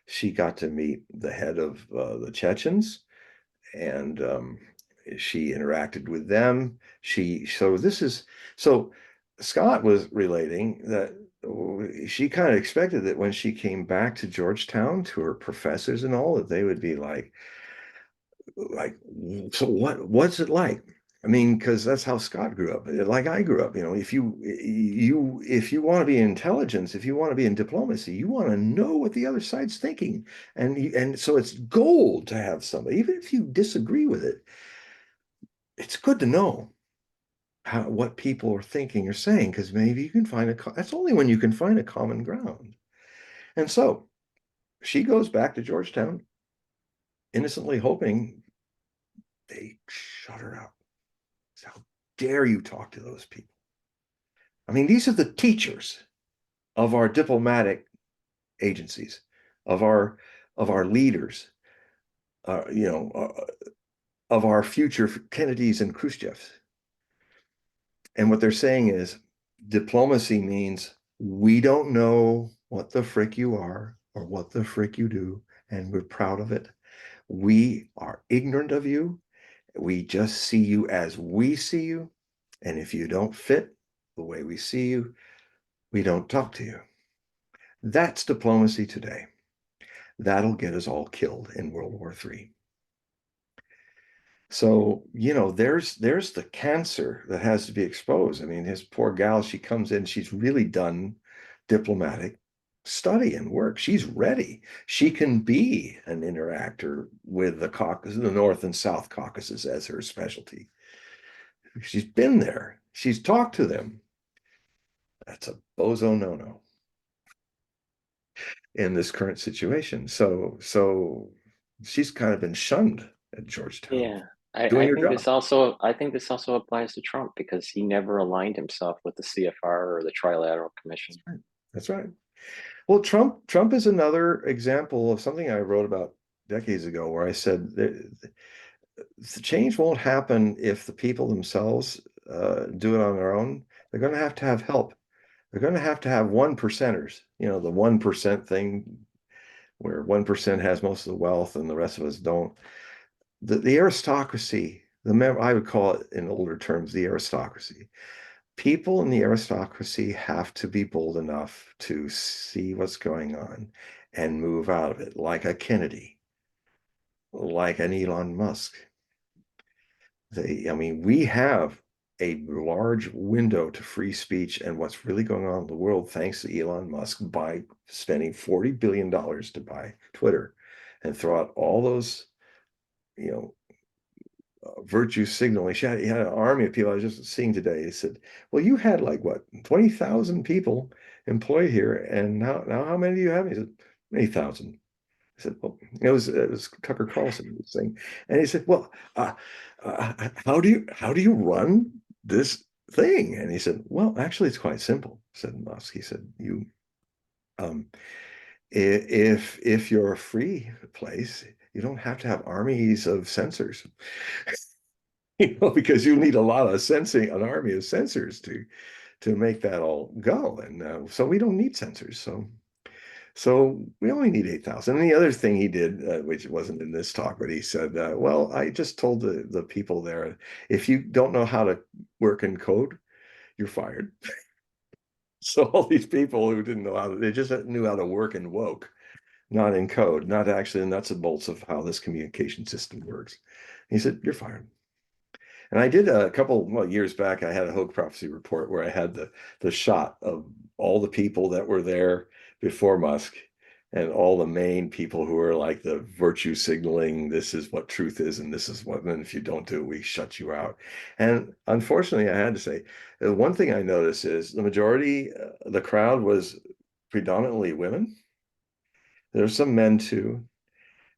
she got to meet the head of the Chechens, and she interacted with them. So Scott was relating that she kind of expected that when she came back to Georgetown to her professors and all, that they would be like, so what's it like? I mean, because that's how Scott grew up, like I grew up. If you want to be in intelligence, if you want to be in diplomacy, you want to know what the other side's thinking, and so it's gold to have somebody, even if you disagree with it. It's good to know what people are thinking or saying, because maybe you can find that's only when you can find a common ground. And so she goes back to Georgetown, innocently hoping they shut her up. How dare you talk to those people? I mean, these are the teachers of our diplomatic agencies, of our leaders, of our future Kennedys and Khrushchevs. And what they're saying is diplomacy means we don't know what the frick you are or what the frick you do, and we're proud of it. We are ignorant of you. We just see you as we see you. And if you don't fit the way we see you, we don't talk to you. That's diplomacy today. That'll get us all killed in World War III. So, there's the cancer that has to be exposed. I mean, his poor gal, she comes in, she's really done diplomatic study and work. She's ready. She can be an interactor with the Caucasus, the North and South Caucasus as her specialty. She's been there. She's talked to them. That's a bozo no-no in this current situation. So she's kind of been shunned at Georgetown, Yeah. doing I her think job. this also I think this also applies to Trump because he never aligned himself with the CFR or the Trilateral Commission. That's right. That's right. Well, Trump is another example of something I wrote about decades ago, where I said the change won't happen if the people themselves do it on their own. They're going to have help. They're going to have one percenters, the 1% thing where 1% has most of the wealth and the rest of us don't. The aristocracy, I would call it in older terms, the aristocracy. People in the aristocracy have to be bold enough to see what's going on and move out of it, like a Kennedy, like an Elon Musk. I mean, we have a large window to free speech and what's really going on in the world, thanks to Elon Musk by spending $40 billion to buy Twitter and throw out all those, you know, virtue signaling. He had an army of people. I was just seeing today. He said, "Well, you had like what 20,000 people employed here, and now how many do you have?" He said, "Many thousand." I said, "Well, it was Tucker Carlson was saying," and he said, "Well, how do you run this thing?" And he said, "Well, actually, it's quite simple," said Musk. He said, "You um, if you're a free place, you don't have to have armies of censors." Because you need a lot of sensing, an army of sensors to make that all go. And so we don't need sensors. So we only need 8,000. And the other thing he did, which wasn't in this talk, but he said, well, I just told the people there, if you don't know how to work in code, you're fired. So all these people who didn't know they just knew how to work in woke, not in code, not actually the nuts and bolts of how this communication system works. He said, you're fired. And I did a couple years back. I had a Hogue prophecy report where I had the shot of all the people that were there before Musk and all the main people who are like the virtue signaling. This is what truth is, and this is what. And if you don't do it, we shut you out. And unfortunately, I had to say one thing I noticed is the majority, the crowd was predominantly women. There's some men too,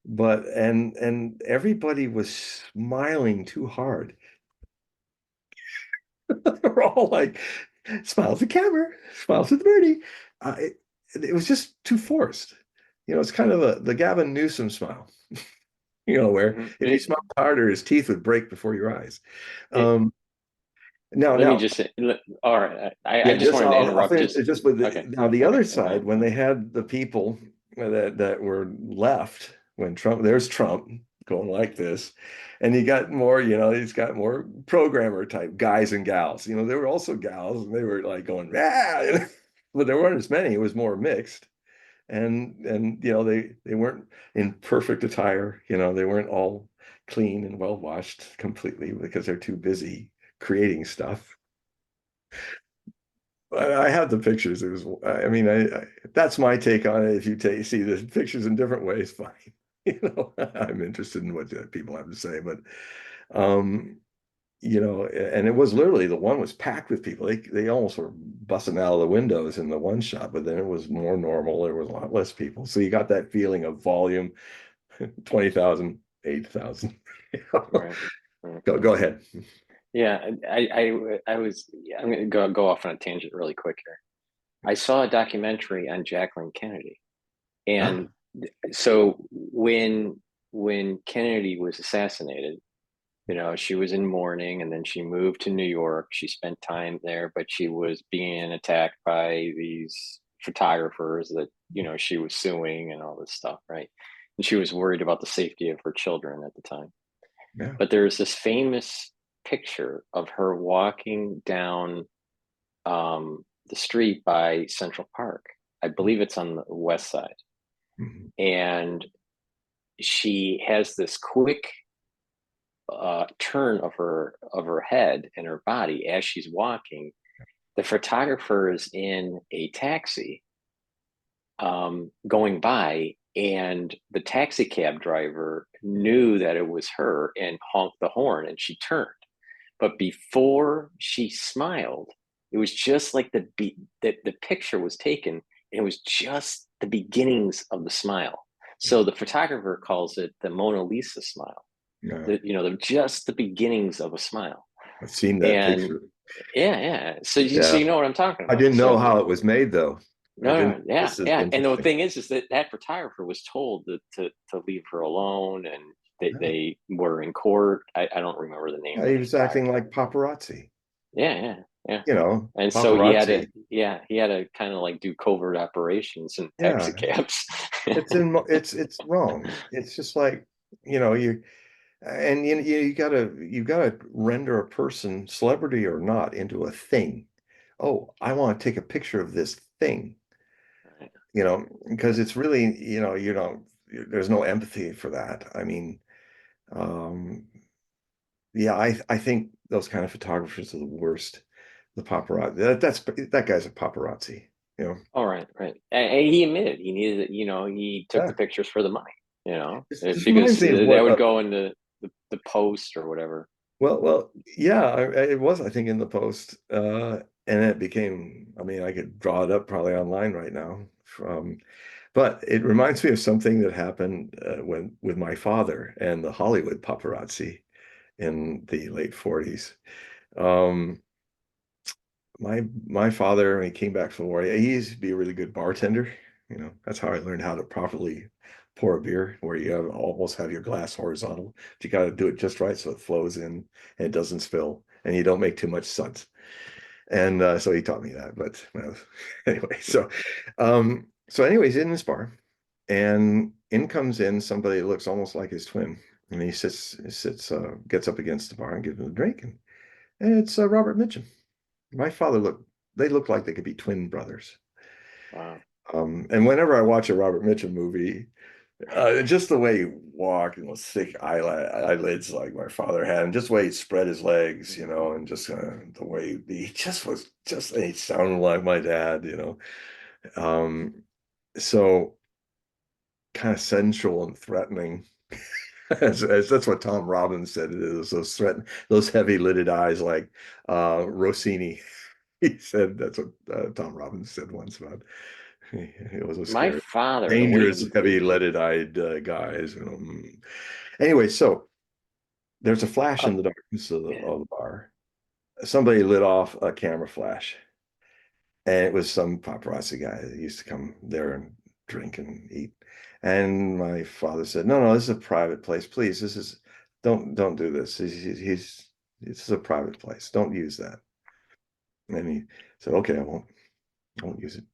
but and everybody was smiling too hard. They're all like, smile at the camera, smile to the birdie. It was just too forced. It's kind of the Gavin Newsom smile, where Mhm. if you smiled harder, his teeth would break before your eyes. It- Um, now, Let me now, just say, all right. I yeah, just just wanted to I'll interrupt. finish Just just with okay, now the okay, other go ahead. side when they had the people that were left when there's Trump going like this, and you got more, he's got more programmer type guys and gals. There were also gals, and they were like going ah, but there weren't as many. It was more mixed, and they weren't in perfect attire. They weren't all clean and well washed completely because they're too busy creating stuff. I have the pictures. It was, I mean, that's my take on it. If you see the pictures in different ways, fine. I'm interested in what people have to say, but, um, and it was literally the one was packed with people. They almost were busting out of the windows in the one shot, but then it was more normal. There was a lot less people. So you got that feeling of volume, 20,000, 8,000. Right. Right. Go ahead. Yeah, I was. I'm going to go off on a tangent really quick here. I saw a documentary on Jacqueline Kennedy, Ah, and so when Kennedy was assassinated, she was in mourning, and then she moved to New York. She spent time there, but she was being attacked by these photographers that, she was suing and all this stuff, right? And she was worried about the safety of her children at the time. yeah. But there's this famous picture of her walking down the street by Central Park. I believe it's on the west side. Mhm. And she has this quick turn of her head and her body as she's walking. The photographer is in a taxi going by, and the taxi cab driver knew that it was her and honked the horn, and she turned. But before she smiled, it was just like the picture was taken, and it was just the beginnings of the smile. So the photographer calls it the Mona Lisa smile. Yeah, Just the beginnings of a smile. I've seen that And picture. yeah, yeah. So Yeah. you know what I'm talking I about. didn't know So how it was made though. I no, didn't. no, yeah, This is yeah. And the interesting. thing is that that photographer was told to leave her alone, and Yeah. they were in court. I don't remember the name Yeah, of he the was photographer. acting like paparazzi. Yeah, yeah, yeah. And so Paparazzi. he had to kind of like do covert operations in taxi Yeah, cabs. it's wrong. It's just like, you and you gotta render a person, celebrity or not, into a thing. Oh, I want to take a picture of this thing, Right. because it's really, there's no empathy for that. I mean, um, yeah, I think those kind of photographers are the worst. The paparazzi. That guy's a paparazzi. You know. All right, right. And he admitted he needed it. He took the Yeah. pictures for the money. This reminds Because me of that what. would go into the post or whatever. Well, yeah. It was, I think, in the post, and it became. I mean, I could draw it up probably online right now. But it reminds me of something that happened when with my father and the Hollywood paparazzi in the late 40s. Um, my father, when he came back from the war, he used to be a really good bartender. That's how I learned how to properly pour a beer, where you almost have your glass horizontal. But you got to do it just right so it flows in and it doesn't spill, and you don't make too much suds. And so he taught me that. But well, anyway, so anyways, in this bar, and in comes in somebody that looks almost like his twin, and he gets up against the bar and gives him a drink, and it's Robert Mitchum. My father they look like they could be twin brothers. Wow. And whenever I watch a Robert Mitchum movie, just the way he walked and those thick eyelids like my father had, and just the way he spread his legs, and just the way he just was he sounded like my dad. Um, so kind of sensual and threatening. As that's what Tom Robbins said it is, those heavy lidded eyes like Rossini. He said that's what Tom Robbins said once about It was a My scary, father, the way dangerous, he heavy-leaded-eyed guys. Anyway, so there's a flash uh, in the darkness of the bar. Somebody lit off a camera flash, and it was some paparazzi guy that used to come there and drink and eat. And my father said, "No, no, this is a private place. Please, this is don't do this. This is a private place. Don't use that." And he said, "Okay, I won't use it."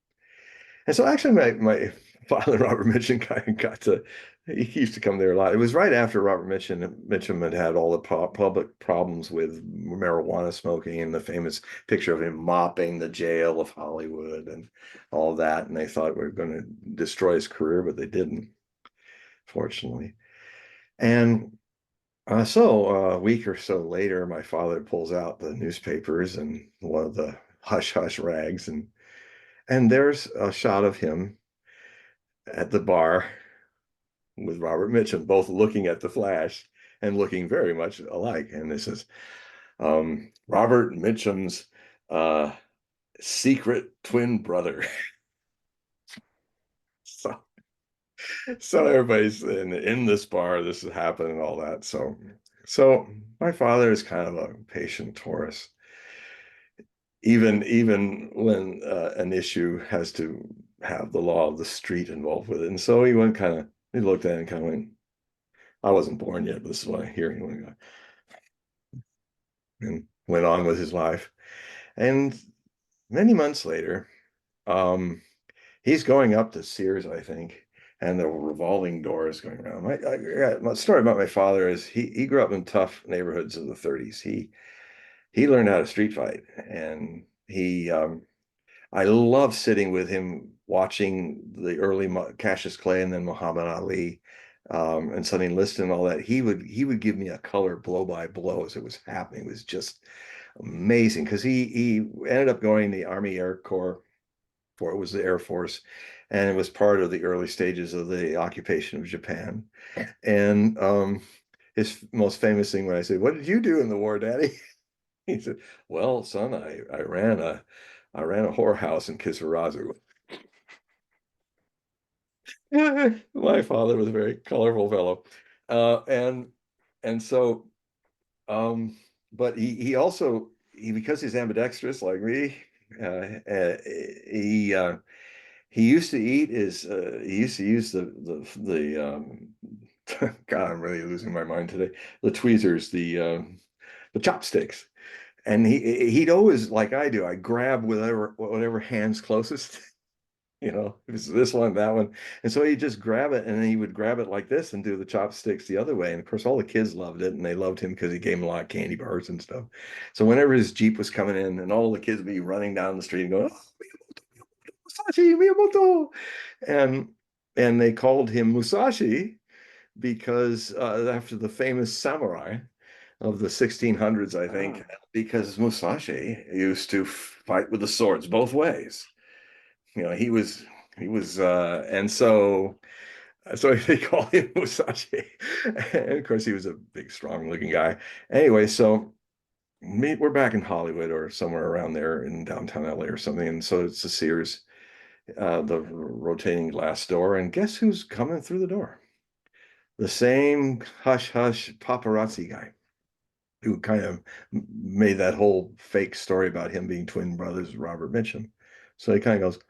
And so actually my father, Robert Mitchum, got to, he used to come there a lot. It was right after Robert Mitchum had all the public problems with marijuana smoking and the famous picture of him mopping the jail of Hollywood and all that. And they thought we were going to destroy his career, but they didn't, fortunately. And so a week or so later, my father pulls out the newspapers and one of the hush hush rags, and there's a shot of him at the bar with Robert Mitchum, both looking at the flash and looking very much alike. And this is Robert Mitchum's uh, secret twin brother. so, so everybody's in this bar, this is happening and all that. So my father is kind of a patient Taurus. Even when an issue has to have the law of the street involved with it. And so he looked at it and kind of went, I wasn't born yet, but this is what I'm hearing. And went on with his life. And many months later, um, he's going up to Sears, I think, and the revolving door is going around. My story about my father is he grew up in tough neighborhoods of the 30s. He learned how to street fight, and I love sitting with him watching the early Cassius Clay and then Muhammad Ali, and Sonny Liston and all that. He would give me a color blow by blow as it was happening. It was just amazing because he ended up going the Army Air Corps, for it was the Air Force, and it was part of the early stages of the occupation of Japan. And his most famous thing when I said, "What did you do in the war, Daddy?" He said, "Well, son, I ran a whorehouse in Kisarazu." My father was a very colorful fellow. And so um, but he also because he's ambidextrous like me, he he used to eat is he used to use the God, I'm really losing my mind today. The tweezers, the chopsticks. And he'd always, like I do, I grab whatever hand's closest, if it's this one, that one. And so he'd just grab it, and then he would grab it like this and do the chopsticks the other way. And of course, all the kids loved it, and they loved him because he gave them a lot of candy bars and stuff. So whenever his Jeep was coming in, and all the kids would be running down the street and going, "Oh, Musashi, Miyamoto," and and they called him Musashi because after the famous samurai of the 1600s, I think, because Musashi used to fight with the swords both ways. He was, and so they call him Musashi. And of course, he was a big, strong-looking guy. Anyway, so we're back in Hollywood or somewhere around there in downtown LA or something, and so it's the Sears, the rotating glass door, and guess who's coming through the door? The same hush hush paparazzi guy who kind of made that whole fake story about him being twin brothers with Robert Mitchum. So he kind of goes,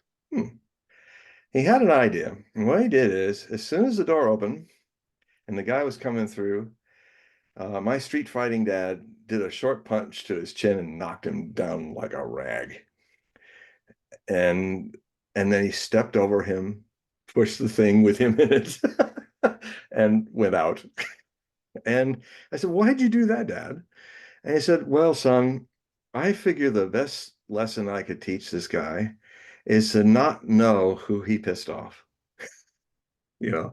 He had an idea. And what he did is, as soon as the door opened and the guy was coming through, my street fighting dad did a short punch to his chin and knocked him down like a rag. And then he stepped over him, pushed the thing with him in it, and went out. And I said, "Why'd you do that, Dad?" And he said, "Well, son, I figure the best lesson I could teach this guy is to not know who he pissed off. You know,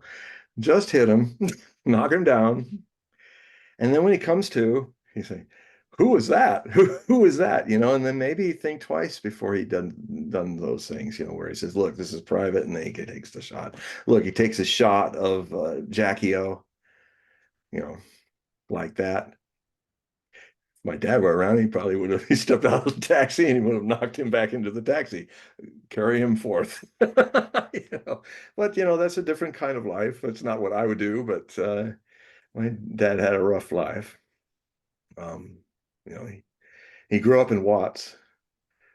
just hit him, knock him down. And then when he comes to, he's like, who was that? Who was that? And then maybe think twice before he done those things, where he says, look, this is private, and then he takes the shot. Look, he takes a shot of Jackie O, you know, like that. My dad were around, he probably would have he stepped out of the taxi and he would have knocked him back into the taxi. carry him forth. You know, but that's a different kind of life. That's not what I would do, but my dad had a rough life. Um, he grew up in Watts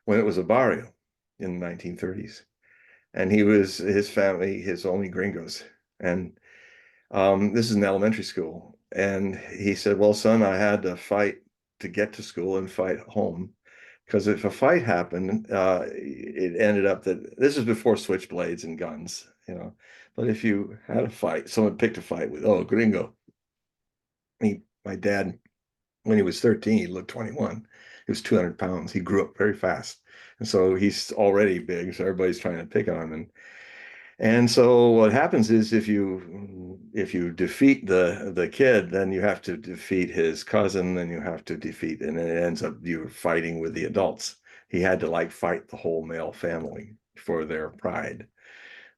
when it was a barrio in the 1930s, and his family, his only gringos. And this is an elementary school. And he said, well, son, I had to fight to get to school and fight home. Because if a fight happened, it ended up that this is before switchblades and guns, But if you had a fight, someone picked a fight with, oh, gringo. My dad, when he was 13, he looked 21. He was 200 pounds. He grew up very fast. And so he's already big. So everybody's trying to pick on him. And so what happens is if you defeat the kid, then you have to defeat his cousin, then you have to defeat, and it ends up you fighting with the adults. He had to like fight the whole male family for their pride.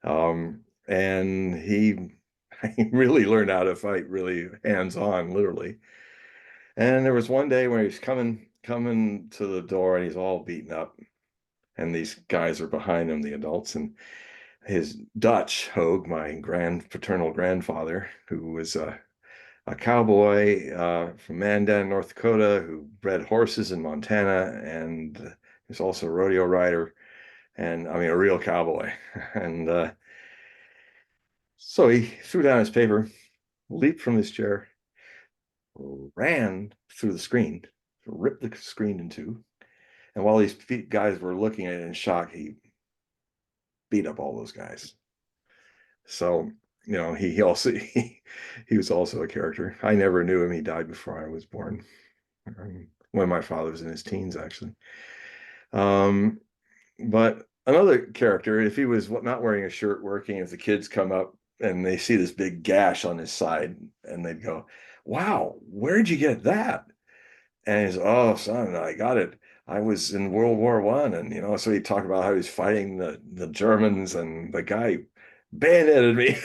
And he really learned how to fight really hands-on, literally. And there was one day where he's coming to the door and he's all beaten up, and these guys are behind him, the adults, and his Dutch Hogue, my paternal grandfather, who was a cowboy from Mandan, North Dakota, who bred horses in Montana, and he's also a rodeo rider, and I mean a real cowboy. And so he threw down his paper, leaped from his chair, ran through the screen, ripped the screen in two, and while these guys were looking at it in shock, he beat up all those guys. So, he also he was also a character. I never knew him. He died before I was born, when my father was in his teens, actually. But another character, if he was not wearing a shirt working, if the kids come up and they see this big gash on his side, and they'd go, "Wow, where'd you get that?" And he's, "Oh, son, I got it. I was in World War I," and so he'd talk about how he's fighting the Germans, and the guy bayoneted me.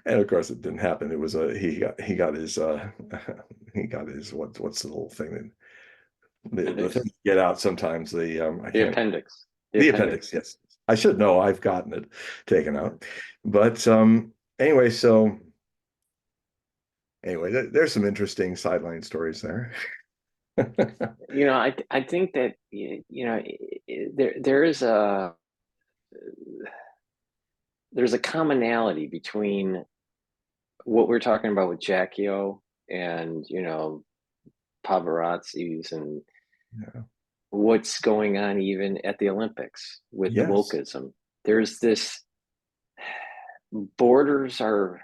And of course it didn't happen. It was he got his what's the little thing that the thing you get out sometimes, I The can't, appendix. the appendix, yes. I should know, I've gotten it taken out. But anyway, there's some interesting sideline stories there. I think that there's a commonality between what we're talking about with Jackie O and paparazzis and Yeah. what's going on even at the Olympics with the Yes. wokeism. There's this borders are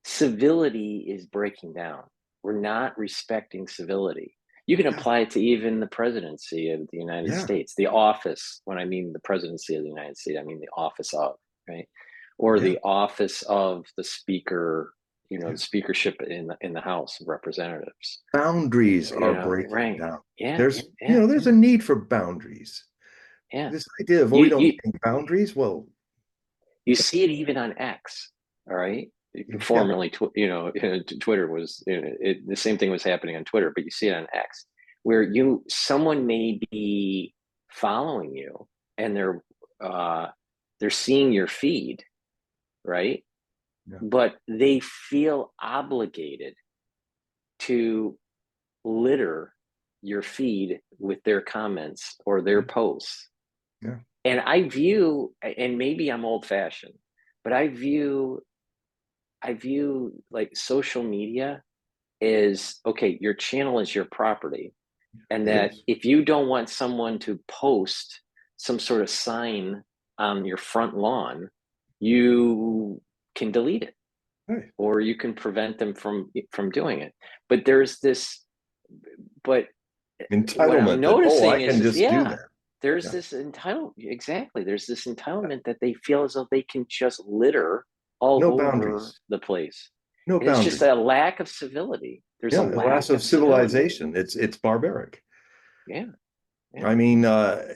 civility is breaking down. We're not respecting civility. You can apply it to even the presidency of the United Yeah. States, the office. When I mean the presidency of the United States, I mean the office of, right? Or Yeah. the office of the speaker, Yeah. the speakership in the House of Representatives. Boundaries are breaking Right. down. Yeah. There's, Yeah. there's a need for boundaries. Yeah. This idea of, oh, You we don't you need any boundaries. Well, you see it even on X, all right? yeah. Formerly, Twitter was, the same thing was happening on Twitter, but you see it on X, where someone may be following you and they're seeing your feed, right? Yeah. But they feel obligated to litter your feed with their comments or their posts. Yeah. And and maybe I'm old fashioned, but I view like social media is okay, your channel is your property. And It that is. if you don't want someone to post some sort of sign on your front lawn, you can delete it Right. or you can prevent them from doing it. But there's this, but what I'm Entitlement that, oh, I noticing can is just do yeah, that. there's Yeah. this exactly. There's this entitlement that they feel as though they can just litter all No over boundaries. the place. No And it's just boundaries. a lack of civility. There's a Yeah. A loss lack of of civility. civilization. It's barbaric. Yeah. Yeah. I mean,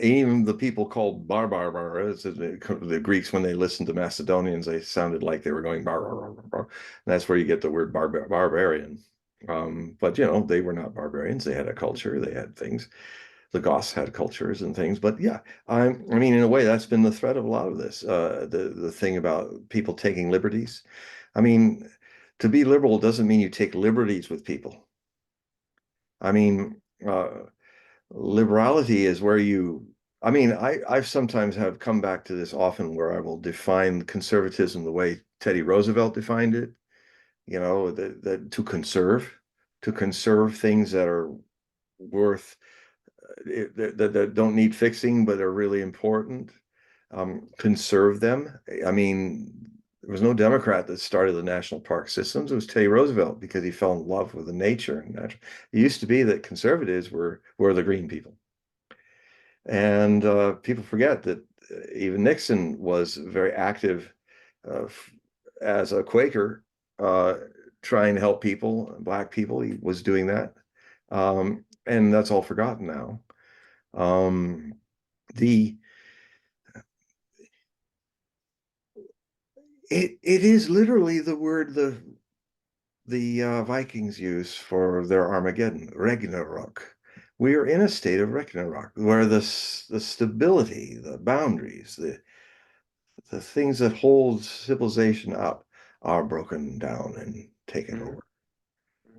even the people called barbaras, the Greeks, when they listened to Macedonians, they sounded like they were going bar. That's where you get the word barbarian. But they were not barbarians. They had a culture. They had things. the Goths had cultures and things, but yeah, I mean, in a way, that's been the thread of a lot of this. The thing about people taking liberties. I mean, to be liberal doesn't mean you take liberties with people. I mean, liberality is where you. I mean, I've sometimes have come back to this often, where I will define conservatism the way Teddy Roosevelt defined it. You know, that to conserve things that are worth that don't need fixing but are really important. Conserve them. I mean, there was no Democrat that started the national park systems. It was Teddy Roosevelt, because he fell in love with the nature and nature. It used to be that conservatives were the green people, and people forget that even Nixon was very active uh, as a Quaker, uh, trying to help people, Black people. He was doing that, and that's all forgotten now. Um, the it is literally the word the Vikings use for their Armageddon, Ragnarok. We are in a state of Ragnarok, where the stability, the boundaries, the things that hold civilization up are broken down and taken over.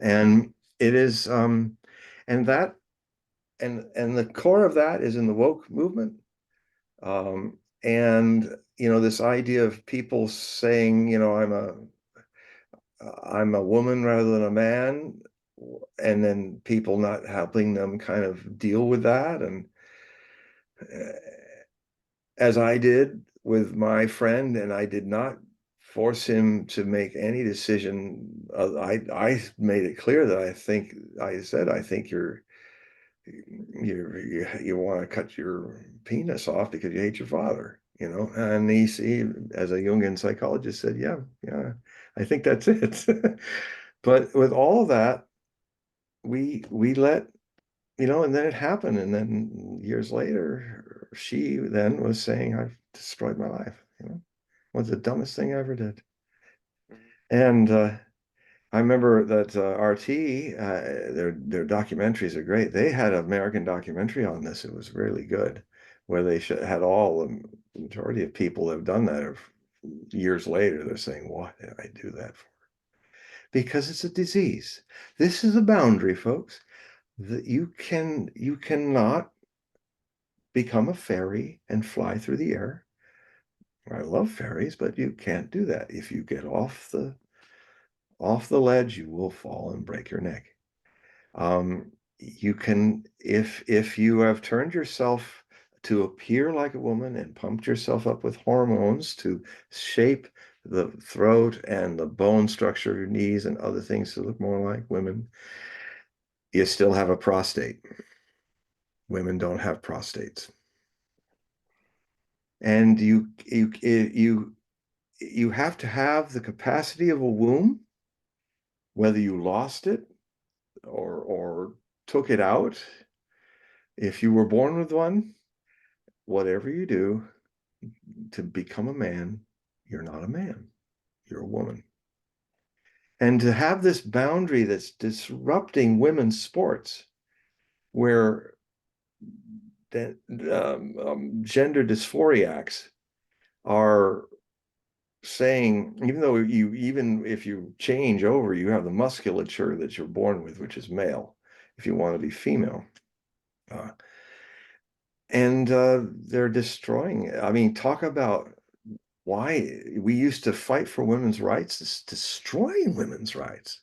And it is and that and the core of that is in the woke movement. And this idea of people saying, I'm a woman rather than a man, and then people not helping them kind of deal with that. And uh, as I did with my friend, and I did not force him to make any decision. I made it clear that I think you want to cut your penis off because you hate your father, and he as a Jungian psychologist said, yeah, I think that's it. But with all of that, we let, and then it happened, and then years later, she then was saying, I've destroyed my life, was the dumbest thing I ever did. And I remember that RT, their documentaries are great. They had an American documentary on this. It was really good, where they had all the majority of people that have done that years later. They're saying, "What did I do that for?" Because it's a disease. This is a boundary, folks. That you cannot become a fairy and fly through the air. I love fairies, but you can't do that. If you get off the ledge, you will fall and break your neck. You can, if you have turned yourself to appear like a woman and pumped yourself up with hormones to shape the throat and the bone structure of your knees and other things to look more like women, you still have a prostate. Women don't have prostates. And you have to have the capacity of a womb, whether you lost it or took it out. If you were born with one, whatever you do to become a man, you're not a man, you're a woman. And to have this boundary that's disrupting women's sports, where that gender dysphoriacs are saying, even if you change over, you have the musculature that you're born with, which is male, if you want to be female. And they're destroying it. I mean, talk about why we used to fight for women's rights. It's destroying women's rights.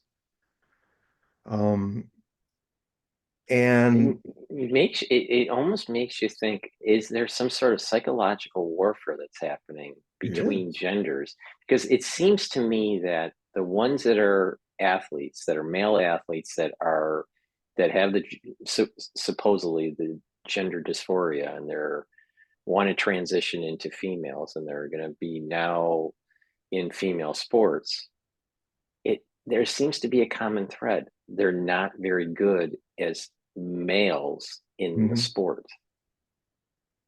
And It almost makes you think, is there some sort of psychological warfare that's happening between genders? Because it seems to me that the ones that are athletes, that are male athletes, that have supposedly the gender dysphoria, and they're want to transition into females, and they're going to be now in female sports, there seems to be a common thread. They're not very good as males in the sport.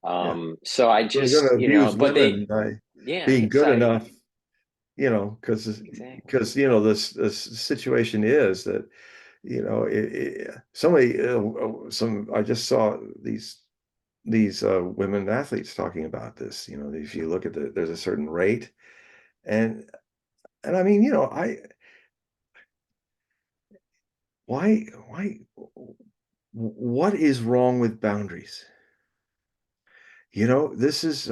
So I they're just, going to abuse but women by yeah, being good exactly. enough, because Exactly. this situation is that somebody, I just saw these women athletes talking about this. If you look at there's a certain rate, and I mean, why, what is wrong with boundaries? This is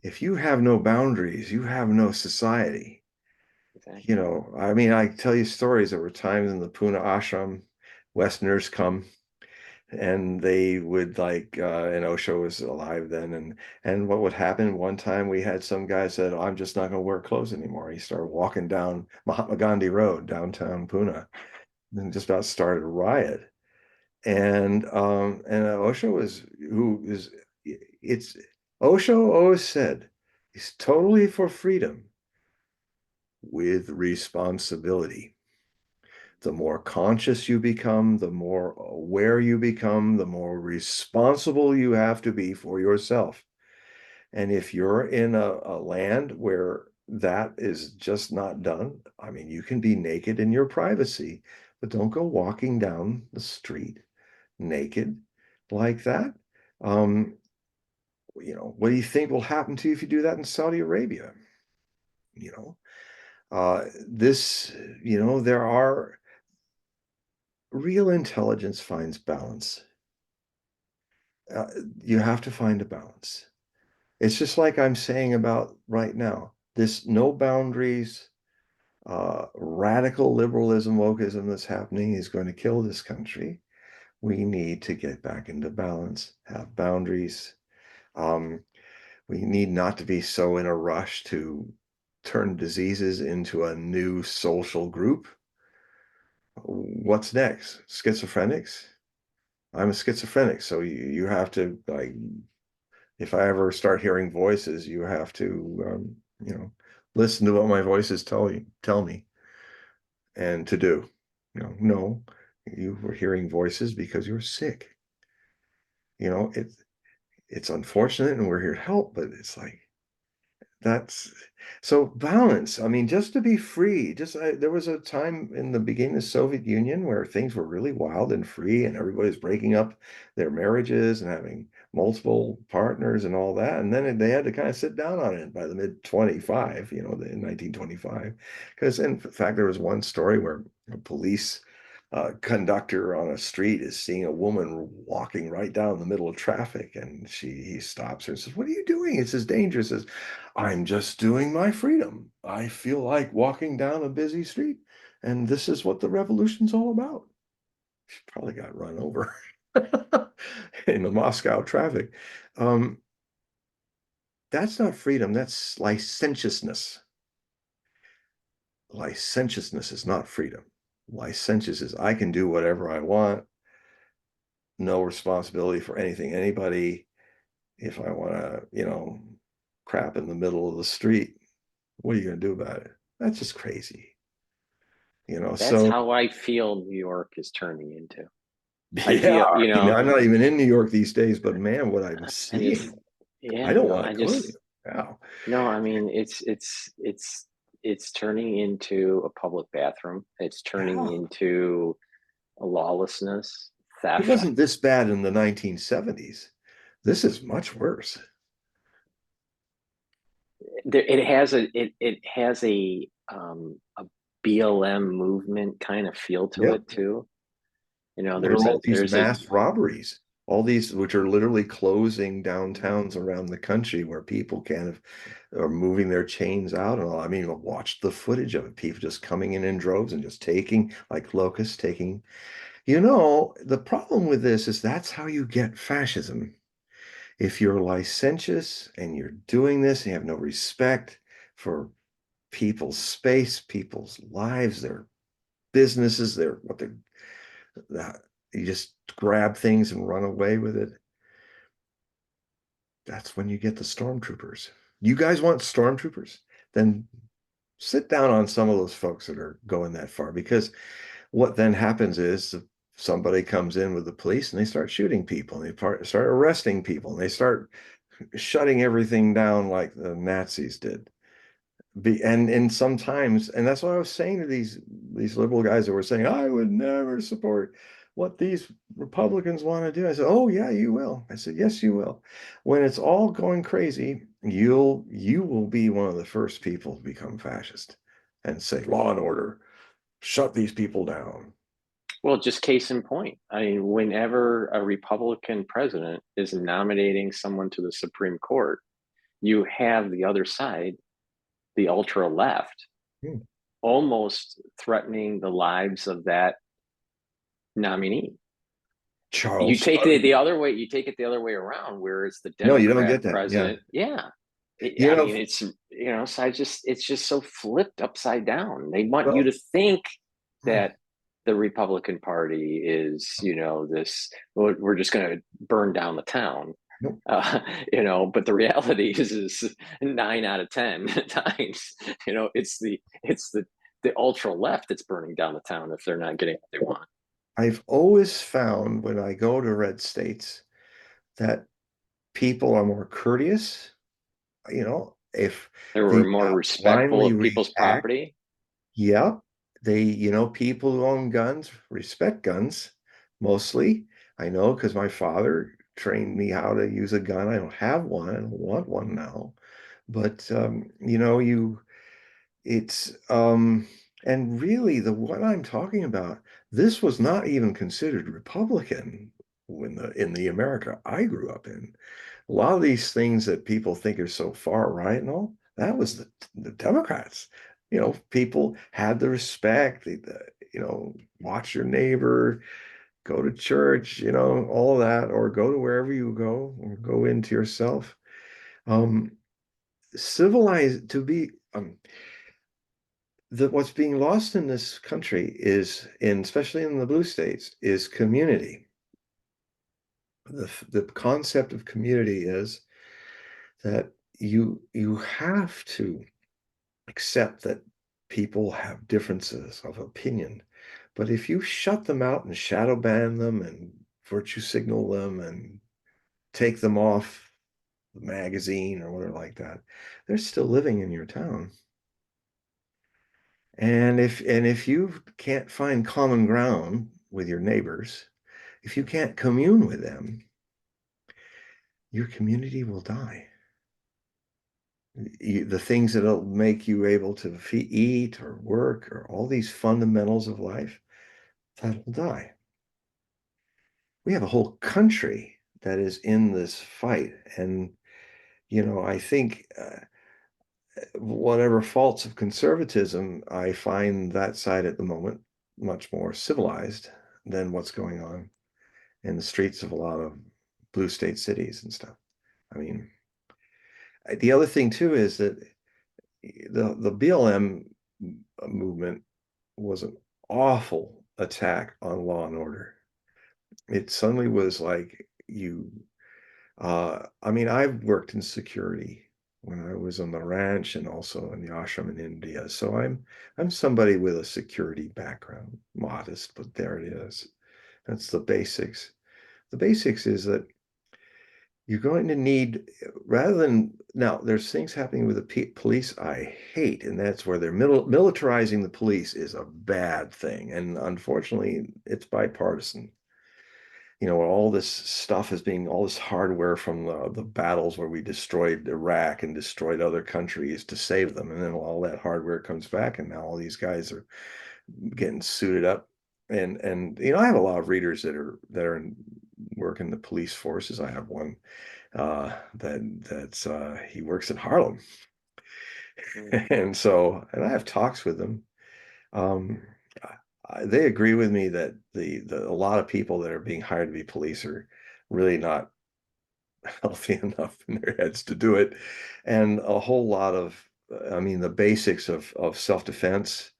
if you have no boundaries, you have no society. Exactly. I mean, I tell you stories. There were times in the Pune ashram, Westerners come and they would and Osho was alive then, and what would happen one time, we had some guy said, "Oh, I'm just not going to wear clothes anymore." He started walking down Mahatma Gandhi Road, downtown Pune, and just about started a riot. And Osho was who is it's Osho always said he's totally for freedom with responsibility. The more conscious you become, the more aware you become, the more responsible you have to be for yourself. And if you're in a land where that is just not done, I mean, you can be naked in your privacy, but don't go walking down the street naked like that. Um, what do you think will happen to you if you do that in Saudi Arabia? You know, there are real intelligence finds balance. Uh, you have to find a balance. It's just like I'm saying about right now, this no boundaries, radical liberalism, wokeism that's happening is going to kill this country. We need to get back into balance, have boundaries. Um, we need not to be so in a rush to turn diseases into a new social group. What's next? Schizophrenics? I'm a schizophrenic, so you have to if I ever start hearing voices, you have to listen to what my voices tell me and to do. No, you were hearing voices because you're sick. It's unfortunate and we're here to help, but it's like that's so balance. I mean, just to be free. There was a time in the beginning of the Soviet Union where things were really wild and free, and everybody's breaking up their marriages and having multiple partners and all that. And then they had to kind of sit down on it by the mid 25, in 1925. Because in fact, there was one story where a police conductor on a street is seeing a woman walking right down the middle of traffic, and he stops her and says, "What are you doing? This is dangerous." Says, "I'm just doing my freedom. I feel like walking down a busy street, and this is what the revolution's all about." She probably got run over in the Moscow traffic. Um, that's not freedom. That's licentiousness. Licentiousness is not freedom. Licentious is I can do whatever I want, no responsibility for anything, anybody. If I want to, crap in the middle of the street, what are you going to do about it? That's just crazy, That's so how I feel New York is turning into. I yeah, feel, I'm not even in New York these days, but man, what I'm I just, seeing, yeah, I don't want to go to New York now. no, I mean, it's turning into a public bathroom. It's turning Yeah. into a lawlessness, It theft. wasn't this bad in the 1970s. This is much worse. It has a BLM movement kind of feel to Yep. it too. What are all these There's a mass robberies? All these, which are literally closing downtowns around the country where people kind of are moving their chains out and all. I mean, watch the footage of it. People just coming in droves and just taking, like locusts, taking. The problem with this is that's how you get fascism. If you're licentious and you're doing this and you have no respect for people's space, people's lives, their businesses, their what they're that you just grab things and run away with it. That's when you get the stormtroopers. You guys want stormtroopers? Then sit down on some of those folks that are going that far, because what then happens is somebody comes in with the police and they start shooting people and they start arresting people and they start shutting everything down like the Nazis did. And sometimes, and that's what I was saying to these liberal guys that were saying, I would never support what these Republicans want to do. I said, oh yeah, you will. I said, yes, you will. When it's all going crazy, you will be one of the first people to become fascist and say, law and order, shut these people down. Well, just case in point. I mean, whenever a Republican president is nominating someone to the Supreme Court, you have the other side, the ultra left, Hmm. almost threatening the lives of that nominee. You Charles, take the other way, you take it the other way around, where it's the no, you don't Democrat get that. Yeah. president. Yeah. You I know, mean, so it's just so flipped upside down. They want you well, to think hmm, that the Republican Party is, this, we're just going to burn down the town. nope. But the reality is 9 out of 10 times, it's the ultra left that's burning down the town if they're not getting what they want. I've always found when I go to red states that people are more courteous. If They were they more not respectful blindly of people's react, property. yep. People who own guns respect guns mostly. I know because my father trained me how to use a gun. I don't have one. I don't want one now. But it's and really the what I'm talking about, this was not even considered Republican when in the America I grew up in. A lot of these things that people think are so far right and all, that was the Democrats. People had the respect, watch your neighbor, go to church, all that, or go to wherever you go, or go into yourself. Um, civilized to be what's being lost in this country is especially in the blue states is community. The concept of community is that you have to accept that people have differences of opinion. But if you shut them out and shadow ban them and virtue signal them and take them off the magazine or whatever like that, they're still living in your town. And if you can't find common ground with your neighbors, if you can't commune with them, your community will die. The things that'll make you able to eat or work or all these fundamentals of life, that'll die. We have a whole country that is in this fight. And, I think whatever faults of conservatism, I find that side at the moment much more civilized than what's going on in the streets of a lot of blue state cities and stuff. I mean, the other thing too is that the BLM movement was an awful attack on law and order. It suddenly was like I mean, I've worked in security when I was on the ranch and also in the ashram in India. So I'm somebody with a security background, modest, but there it is. That's the basics. The basics is that you're going to need, rather than now, there's things happening with the police I hate, and that's where they're militarizing the police is a bad thing. And unfortunately, it's bipartisan. All this stuff is being, all this hardware from the battles where we destroyed Iraq and destroyed other countries to save them. And then all that hardware comes back, and now all these guys are getting suited up. And I have a lot of readers that are work in the police forces. I have one that's he works in Harlem. And I have talks with them. Um, they agree with me that a lot of people that are being hired to be police are really not healthy enough in their heads to do it, and a whole lot of, I mean, the basics of self-defense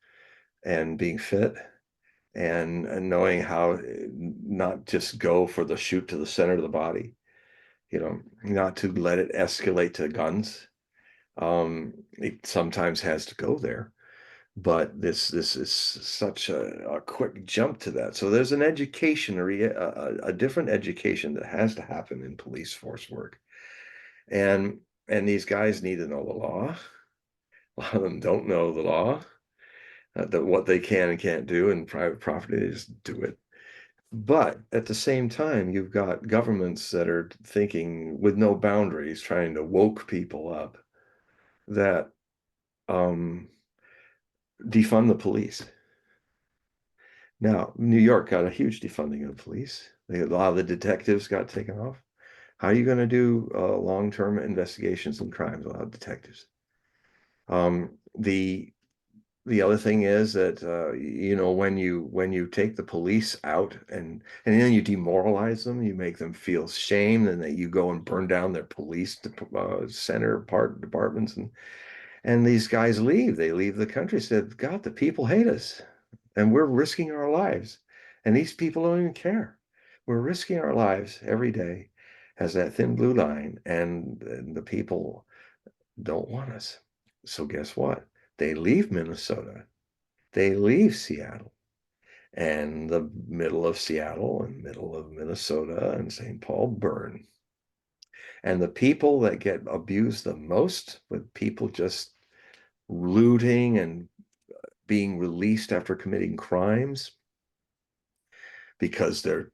and being fit and knowing how not just go for the shoot to the center of the body, not to let it escalate to guns. It sometimes has to go there, but this is such a quick jump to that. So there's an education or a different education that has to happen in police force work, and these guys need to know the law. A lot of them don't know the law, what they can and can't do, and private property, they just do it. But at the same time, you've got governments that are thinking with no boundaries, trying to woke people up that um, defund the police. Now, New York got a huge defunding of the police. A lot of the detectives got taken off. How are you going to do long-term investigations in crimes without detectives? The other thing is that when you take the police out and then you demoralize them, you make them feel shame, and that you go and burn down their police center departments, and these guys leave. They leave the country. Said, God, the people hate us, and we're risking our lives, and these people don't even care. We're risking our lives every day as that thin blue line, and the people don't want us. So guess what? They leave Minnesota, they leave Seattle, and the middle of Seattle and middle of Minnesota and St. Paul burn. And the people that get abused the most, with people just looting and being released after committing crimes because they're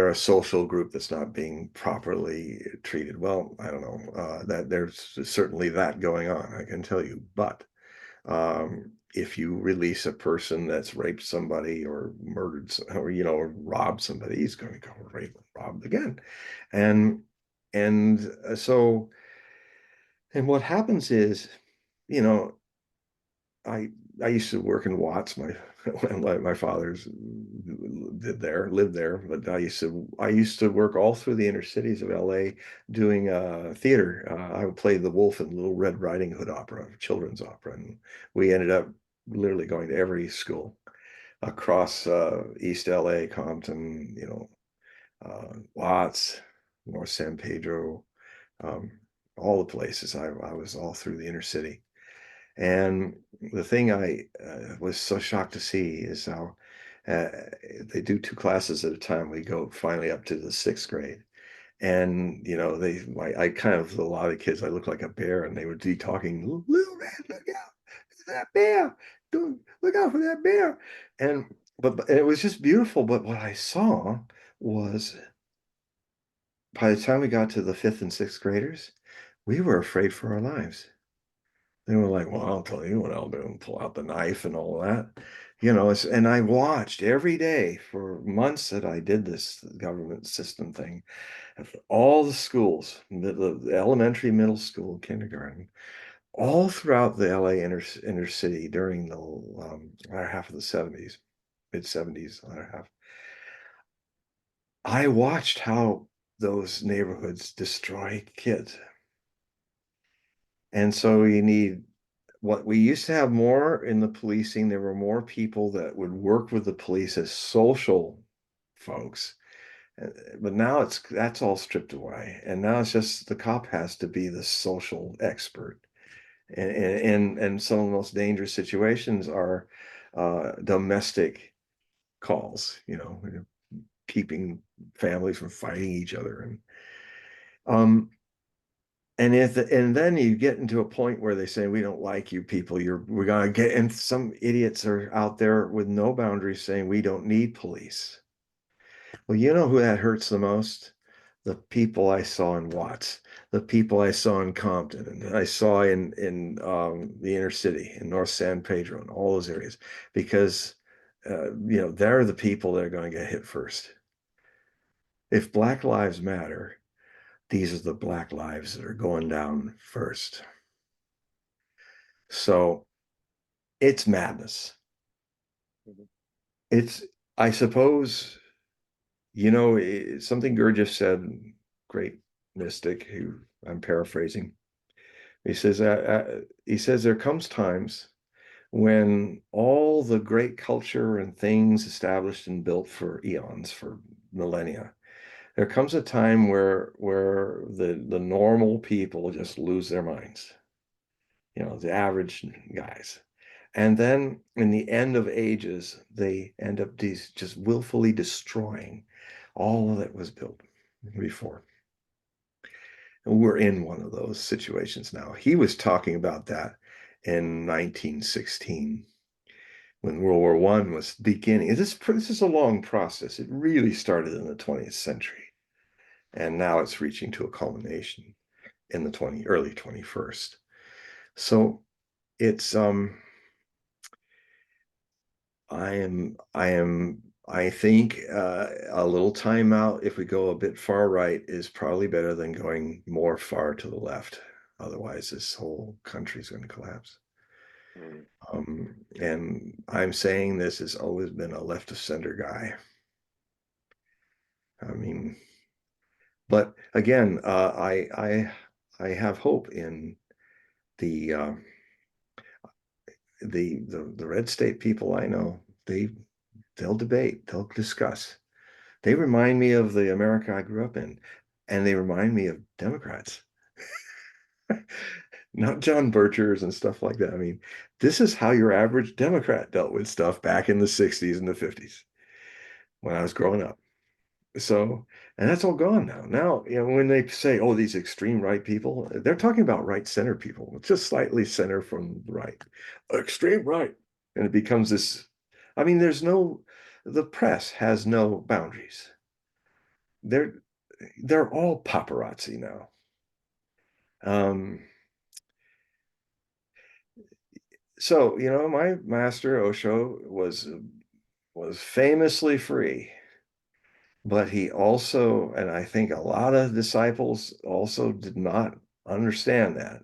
a social group that's not being properly treated. Well, I don't know, that there's certainly that going on, I can tell you. But if you release a person that's raped somebody or murdered or robbed somebody, he's going to go rape and rob again. And and so and what happens is, you know, I I used to work in Watts. My father's lived there, but I used to work all through the inner cities of LA doing theater. I would play the wolf in Little Red Riding Hood opera, children's opera, and we ended up literally going to every school across East LA, Compton, Watts, North San Pedro, um, all the places. I was all through the inner city. And the thing I was so shocked to see is how uh, they do two classes at a time. We go finally up to the sixth grade. And, I kind of, a lot of kids, I look like a bear, and they would be talking, little red, look out, that bear, don't look out for that bear. And, but it was just beautiful. But what I saw was by the time we got to the fifth and sixth graders, we were afraid for our lives. They were like, well, I'll tell you what I'll do, and pull out the knife and all that. And I watched every day for months that I did this government system thing. And for all the schools, the elementary, middle school, kindergarten, all throughout the LA inner city during the latter half of the 70s, mid 70s, latter half, I watched how those neighborhoods destroy kids. And so you need what we used to have more in the policing. There were more people that would work with the police as social folks. But now that's all stripped away. And now it's just the cop has to be the social expert. And some of the most dangerous situations are domestic calls, keeping families from fighting each other. And then you get into a point where they say, we don't like you people, we're gonna get, and some idiots are out there with no boundaries saying we don't need police. Well, you know who that hurts the most? The people I saw in Watts, the people I saw in Compton, and I saw in the inner city in North San Pedro and all those areas, because they're the people that are going to get hit first. If Black Lives Matter, these are the Black lives that are going down first. So it's madness. Mhm. It's, I suppose, something Gurdjieff said, great mystic who I'm paraphrasing. He says there comes times when all the great culture and things established and built for eons, for millennia, there comes a time where the normal people just lose their minds, the average guys. And then in the end of ages, they end up just willfully destroying all that was built before. And we're in one of those situations now. He was talking about that in 1916 when World War I was beginning. This is a long process. It really started in the 20th century, and now it's reaching to a culmination in the early 21st. So it's I think a little timeout if we go a bit far right is probably better than going more far to the left. Otherwise, this whole country is going to collapse. Mm. And I'm saying this has always been a left of center guy. I mean, but again, I have hope in the the red state people I know. They'll debate, they'll discuss. They remind me of the America I grew up in, and they remind me of Democrats, not John Birchers and stuff like that. I mean, this is how your average Democrat dealt with stuff back in the 60s and the 50s when I was growing up. So, and that's all gone now. Now, when they say, oh, these extreme right people, they're talking about right center people, just slightly center from the right, extreme right. And it becomes this, I mean, the press has no boundaries. They're they're all paparazzi now. So, my master Osho was famously free, but he also, and I think a lot of disciples also did not understand that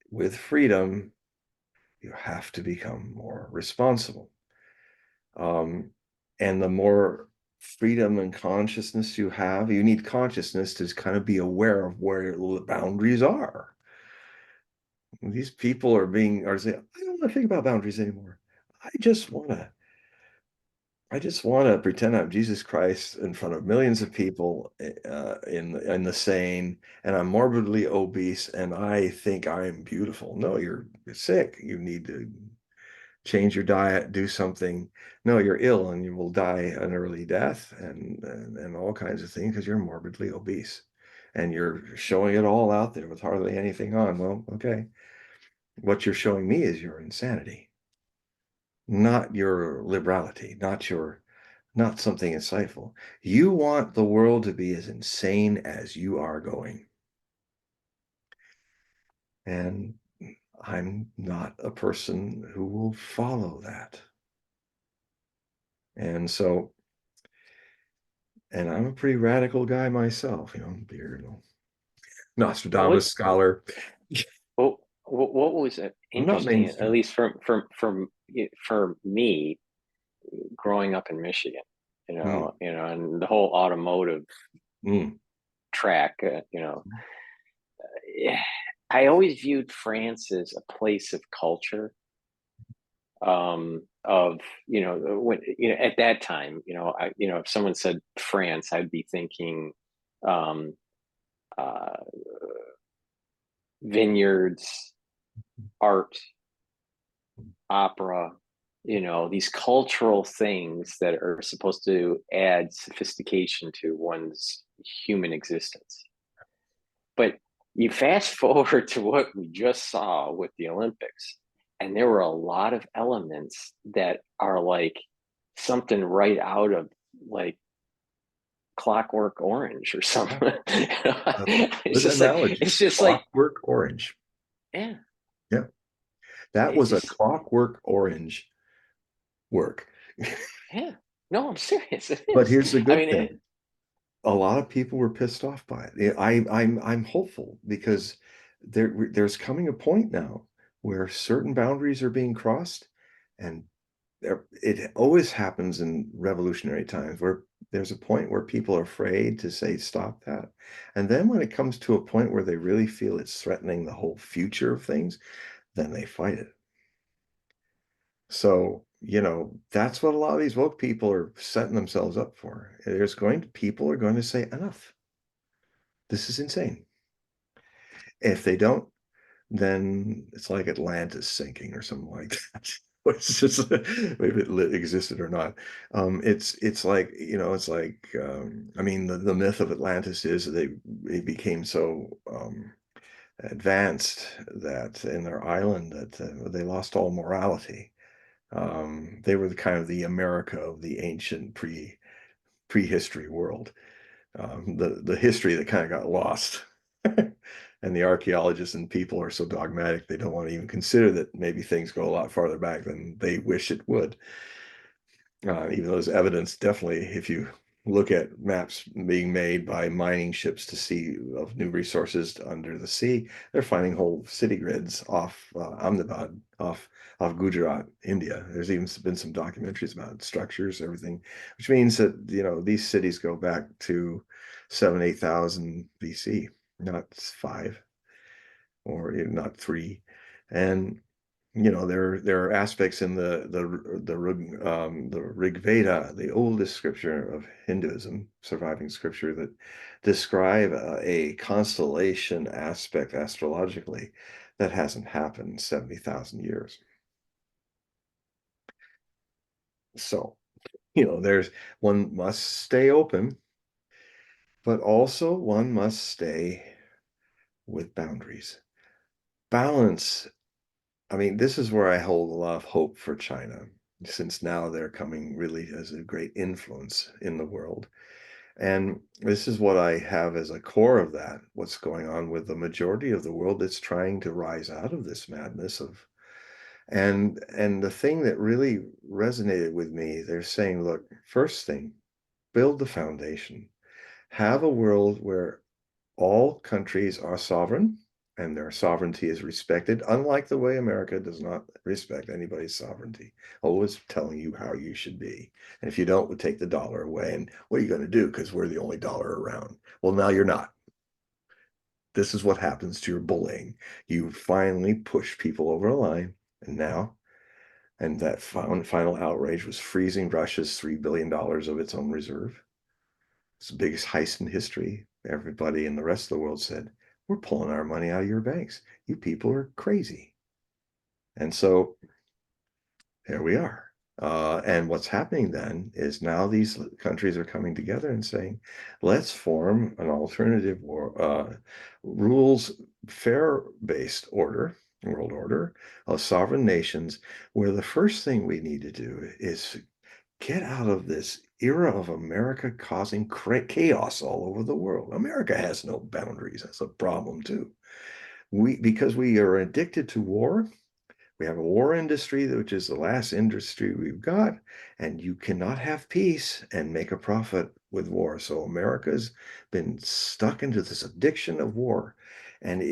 with freedom, you have to become more responsible. And the more freedom and consciousness you have, you need consciousness to kind of be aware of where the boundaries are. These people are saying, I don't want to think about boundaries anymore. I just want to pretend I'm Jesus Christ in front of millions of people in the sane, and I'm morbidly obese, and I think I'm beautiful. No, you're sick. You need to change your diet, do something. No, you're ill, and you will die an early death, and all kinds of things because you're morbidly obese, and you're showing it all out there with hardly anything on. Well, okay. What you're showing me is your insanity, not your liberality, not something insightful. You want the world to be as insane as you are going. And I'm not a person who will follow that. And so, and I'm a pretty radical guy myself, beard, Nostradamus What scholar. what was I'm not interesting, at mainstream. least for me, growing up in Michigan, Mm, and the whole automotive mm, track, I always viewed France as a place of culture. Of when at that time, if someone said France, I'd be thinking um, uh, vineyards, art, opera, these cultural things that are supposed to add sophistication to one's human existence. But you fast forward to what we just saw with the Olympics, and there were a lot of elements that are like something right out of like Clockwork Orange or yeah. something. Good analogy. It's just like, Clockwork Orange. yeah, Yeah. That it's was a just, Clockwork Orange work. yeah. No, I'm serious. It But is. here's the I good mean, thing. A lot of people were pissed off by it. I'm hopeful because there's coming a point now where certain boundaries are being crossed, and it always happens in revolutionary times where there's a point where people are afraid to say stop that, and then when it comes to a point where they really feel it's threatening the whole future of things, then they fight it. So, that's what a lot of these woke people are setting themselves up for. People are going to say enough. This is insane. If they don't, then it's like Atlantis sinking or something like that. It's just maybe it existed or not. It's like, it's like, I mean, the myth of Atlantis is they became so advanced that in their island that they lost all morality. They were the kind of the America of the ancient prehistory world. The history that kind of got lost. And the archaeologists and people are so dogmatic they don't want to even consider that maybe things go a lot farther back than they wish it would. Even though there's evidence, definitely, if you look at maps being made by mining ships to sea of new resources under the sea, they're finding whole city grids off Ahmedabad, off Gujarat, India. There's even been some documentaries about structures, everything, which means that these cities go back to 7,000, 8,000 BC, not five or not three, and there are aspects in the Rig Veda, the oldest scripture of Hinduism, surviving scripture, that describe a constellation aspect astrologically that hasn't happened in 70,000 years. So, there's one must stay open, but also one must stay with boundaries. Balance. I mean, this is where I hold a lot of hope for China, since now they're coming really as a great influence in the world. And this is what I have as a core of that, what's going on with the majority of the world that's trying to rise out of this madness of, and the thing that really resonated with me, they're saying, look, first thing, build the foundation. Have a world where all countries are sovereign and their sovereignty is respected, unlike the way America does not respect anybody's sovereignty, always telling you how you should be. And if you don't, we'll take the dollar away. And what are you going to do? Because we're the only dollar around. Well, now you're not. This is what happens to your bullying. You finally push people over a line, and now, and that final outrage was freezing Russia's $3 billion of its own reserve. It's the biggest heist in history. Everybody in the rest of the world said, we're pulling our money out of your banks. You people are crazy. And so here we are. And what's happening then is now these countries are coming together and saying, let's form an alternative rules fair-based world order of sovereign nations, where the first thing we need to do is get out of this era of America causing chaos all over the world. America has no boundaries. That's a problem too. Because we are addicted to war. We have a war industry, which is the last industry we've got, and you cannot have peace and make a profit with war. So America's been stuck into this addiction of war. And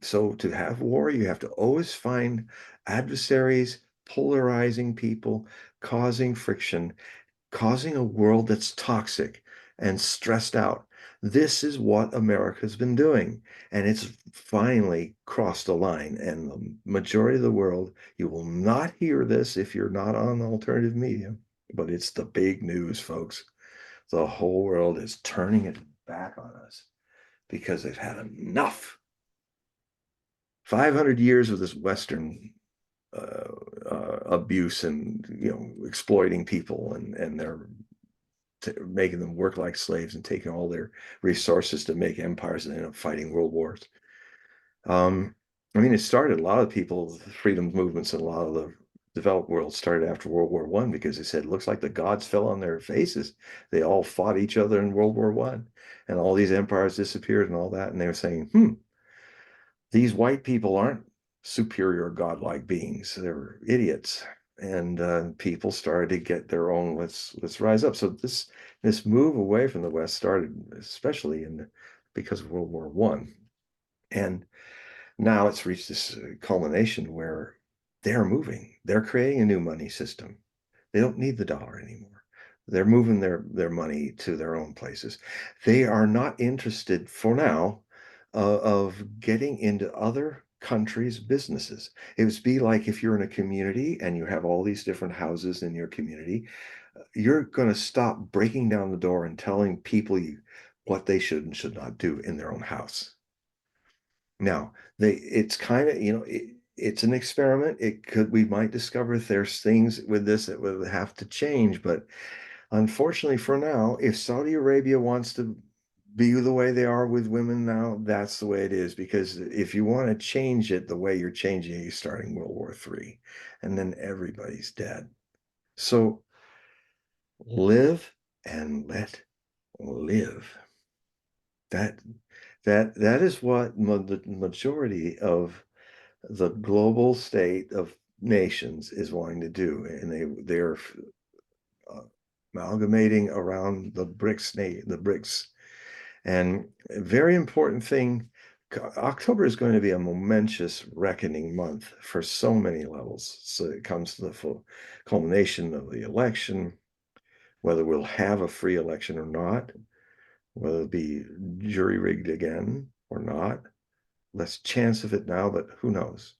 so to have war, you have to always find adversaries, polarizing people, causing friction, causing a world that's toxic and stressed out. This is what America's been doing. And it's finally crossed a line. And the majority of the world, you will not hear this if you're not on alternative media, but it's the big news, folks. The whole world is turning it back on us because they've had enough. 500 years of this Western abuse and exploiting people, and they're making them work like slaves and taking all their resources to make empires and end up fighting world wars. I mean, it started a lot of people, the freedom movements in a lot of the developed world started after World War I because they said it looks like the gods fell on their faces. They all fought each other in World War I, and all these empires disappeared and all that. And they were saying, these white people aren't superior godlike beings. They're idiots. And people started to get their own, let's rise up. So this move away from the West started especially because of World War I. And now it's reached this culmination where they're moving. They're creating a new money system. They don't need the dollar anymore. They're moving their money to their own places. They are not interested for now of getting into other countries' businesses. It would be like if you're in a community and you have all these different houses in your community, you're going to stop breaking down the door and telling people what they should and should not do in their own house. Now, it's kind of, it's an experiment. We might discover there's things with this that will have to change, but unfortunately for now, if Saudi Arabia wants to be the way they are with women now, that's the way it is. Because if you want to change it the way you're changing it, you're starting World War III, and then everybody's dead. So live and let live. That is what the majority of the global state of nations is wanting to do, and they're amalgamating around the BRICS. And a very important thing, October is going to be a momentous reckoning month for so many levels. So it comes to the full culmination of the election, whether we'll have a free election or not, whether it be jury rigged again or not. Less chance of it now, but who knows?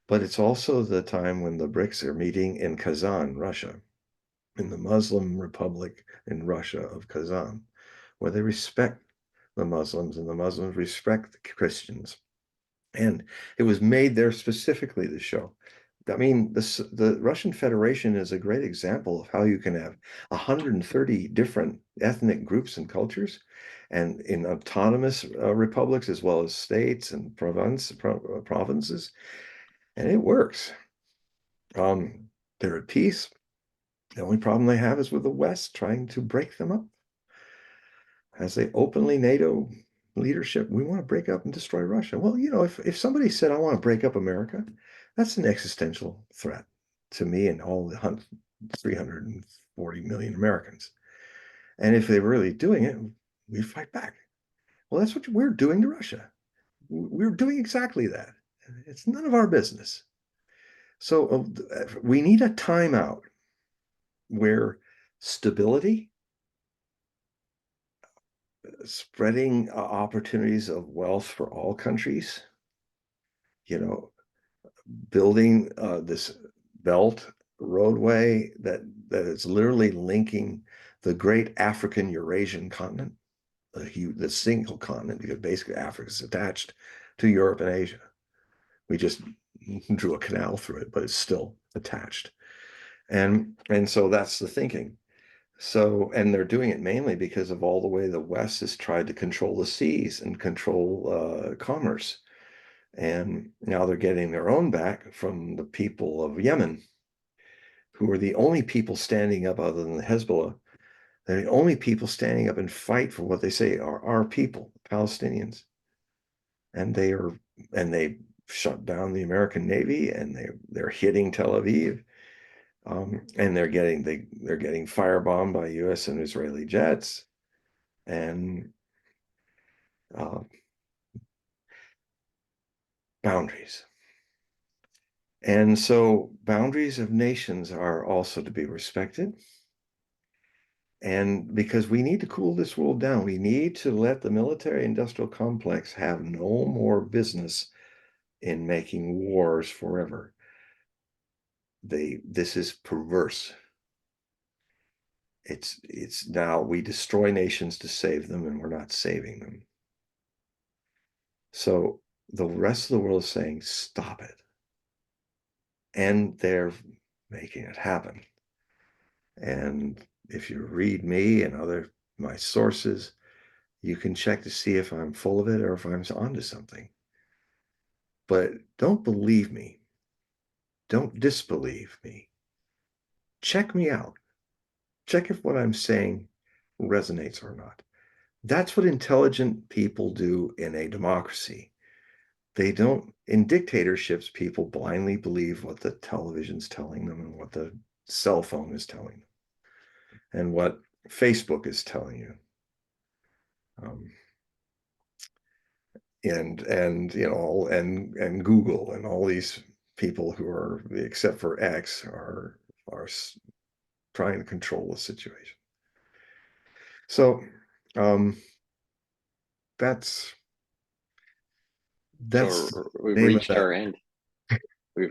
But it's also the time when the BRICS are meeting in Kazan, Russia, in the Muslim Republic in Russia of Kazan, where they respect the Muslims and the Muslims respect the Christians. And it was made there specifically to show. I mean, the Russian Federation is a great example of how you can have 130 different ethnic groups and cultures, and in autonomous republics as well as states and provinces, and it works. They're at peace. The only problem they have is with the West trying to break them up. As they openly NATO leadership, we want to break up and destroy Russia. Well, if somebody said, I want to break up America, that's an existential threat to me and all the 340 million Americans. And if they're really doing it, we fight back. Well, that's what we're doing to Russia. We're doing exactly that. It's none of our business. So we need a timeout where stability, spreading opportunities of wealth for all countries, building this belt roadway that is literally linking the great African Eurasian continent, the single continent, because basically Africa is attached to Europe and Asia. We just drew a canal through it, but it's still attached. And so that's the thinking. So, and they're doing it mainly because of all the way the West has tried to control the seas and control commerce. And now they're getting their own back from the people of Yemen, who are the only people standing up other than the Hezbollah. They're the only people standing up and fight for what they say are our people, Palestinians. And they shut down the American Navy, and they're hitting Tel Aviv. And they're getting firebombed by U.S. and Israeli jets, and boundaries. And so boundaries of nations are also to be respected. And because we need to cool this world down, we need to let the military-industrial complex have no more business in making wars forever. This is perverse. It's now we destroy nations to save them, and we're not saving them. So the rest of the world is saying, stop it. And they're making it happen. And if you read me and my sources, you can check to see if I'm full of it or if I'm onto something. But don't believe me. Don't disbelieve me. Check me out. Check if what I'm saying resonates or not. That's what intelligent people do in a democracy. They don't, in dictatorships, people blindly believe what the television's telling them and what the cell phone is telling them and what Facebook is telling you. And Google and all these people who are, except for X, are trying to control the situation. So that's So we've name of reached that. our end.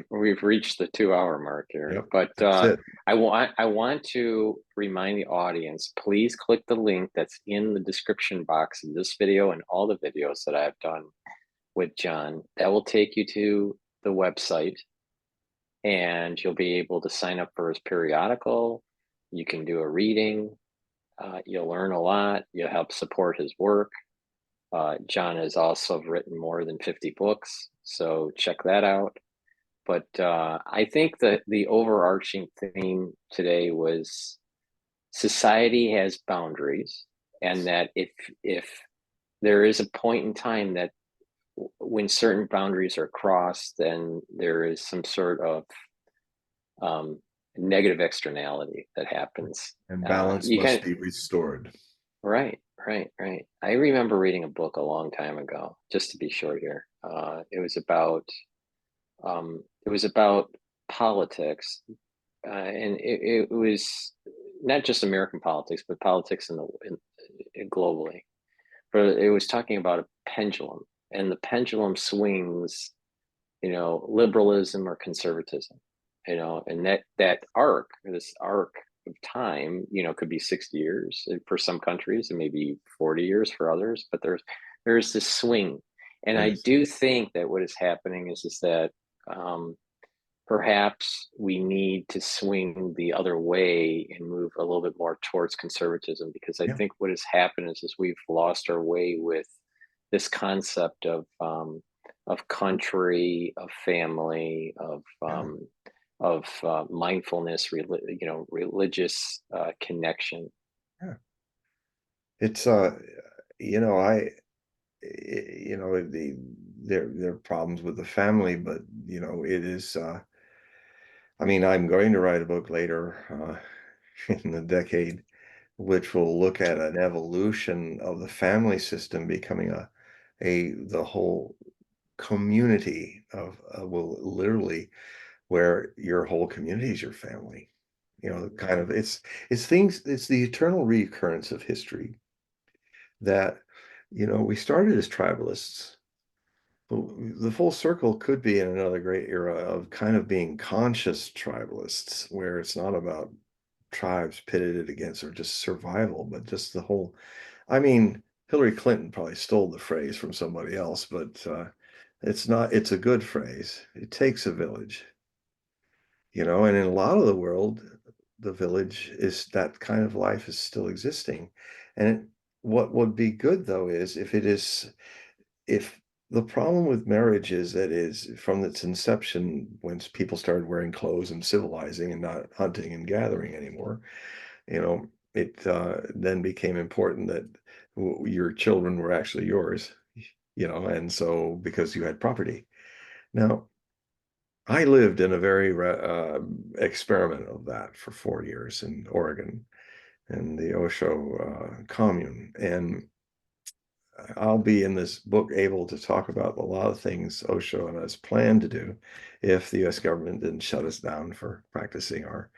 We've reached the 2 hour mark here. Yep, But that's it. I want to remind the audience, please click the link that's in the description box of this video and all the videos that I've done with John. That will take you to the website, and you'll be able to sign up for his periodical. You can do a reading. You'll learn a lot. You'll help support his work. John has also written more than 50 books, so check that out. But I think that the overarching theme today was society has boundaries, and that if there is a point in time that when certain boundaries are crossed, then there is some sort of negative externality that happens. And balance You must can, be restored. right. I remember reading a book a long time ago, just to be short here. It was about politics, and it was not just American politics, but politics globally. But it was talking about a pendulum, and the pendulum swings, liberalism or conservatism, and this arc of time, could be 60 years for some countries and maybe 40 years for others, but there's this swing. And I Yes. do think that what is happening is that um, perhaps we need to swing the other way and move a little bit more towards conservatism, because I Yeah. think what has happened is we've lost our way with this concept of country, of family, Yeah. of mindfulness, religious connection. Yeah. It's I there are problems with the family, but it is I mean, I'm going to write a book later in the decade which will look at an evolution of the family system becoming the whole community of will literally where your whole community is your family. Kind of it's the eternal recurrence of history that we started as tribalists, but the full circle could be in another great era of kind of being conscious tribalists, where it's not about tribes pitted against or just survival, but just the whole. I mean, Hillary Clinton probably stole the phrase from somebody else, but it's a good phrase. It takes a village, and in a lot of the world, the village is that kind of life is still existing. And what would be good though is if the problem with marriage is that is from its inception, when people started wearing clothes and civilizing and not hunting and gathering anymore, it then became important that your children were actually yours, and so because you had property. Now, I lived in a very experiment of that for 4 years in Oregon in the Osho commune, and I'll be in this book able to talk about a lot of things Osho and us planned to do if the U.S. government didn't shut us down for practicing our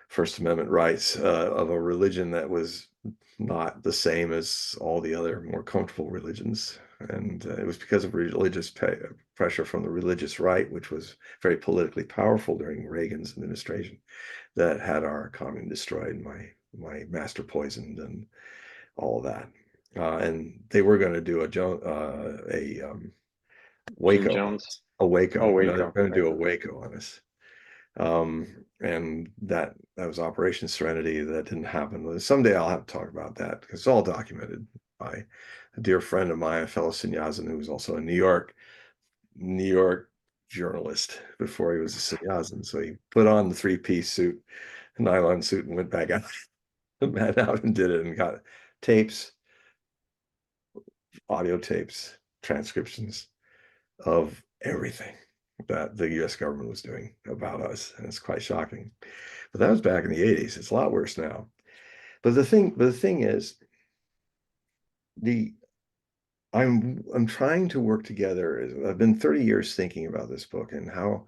First Amendment rights of a religion that was not the same as all the other more comfortable religions. And it was because of religious pressure from the religious right, which was very politically powerful during Reagan's administration, that had our commune destroyed, my master poisoned, and all of that. And they were going to do Jim Waco, Jones. a Waco. Oh, No, they're Waco. going to do a Waco. Waco on us. And that was Operation Serenity. That didn't happen. Someday I'll have to talk about that because it's all documented by a dear friend of mine, a fellow sannyazin who was also a New York journalist before he was a sannyazin. So he put on the three-piece suit, nylon suit, and went back out, and did it and got tapes, audio tapes, transcriptions of everything that the US government was doing about us. And it's quite shocking. But that was back in the 80s. It's a lot worse now. But the thing is, the I'm trying to work together. I've been 30 years thinking about this book and how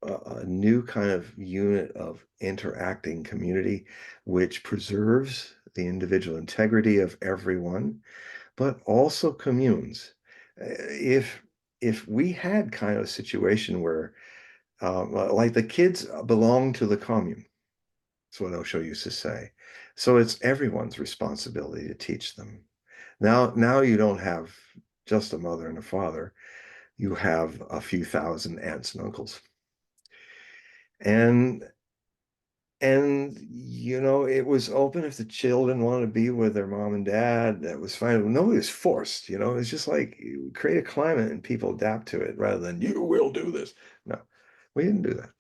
a new kind of unit of interacting community, which preserves the individual integrity of everyone, but also communes. If we had kind of a situation where like the kids belong to the commune, that's what Osho used to say. So it's everyone's responsibility to teach them. Now you don't have just a mother and a father. you have a few thousand aunts and uncles. And it was open if the children wanted to be with their mom and dad, that was fine. Nobody was forced, it's just like you create a climate and people adapt to it rather than you will do this. No, we didn't do that.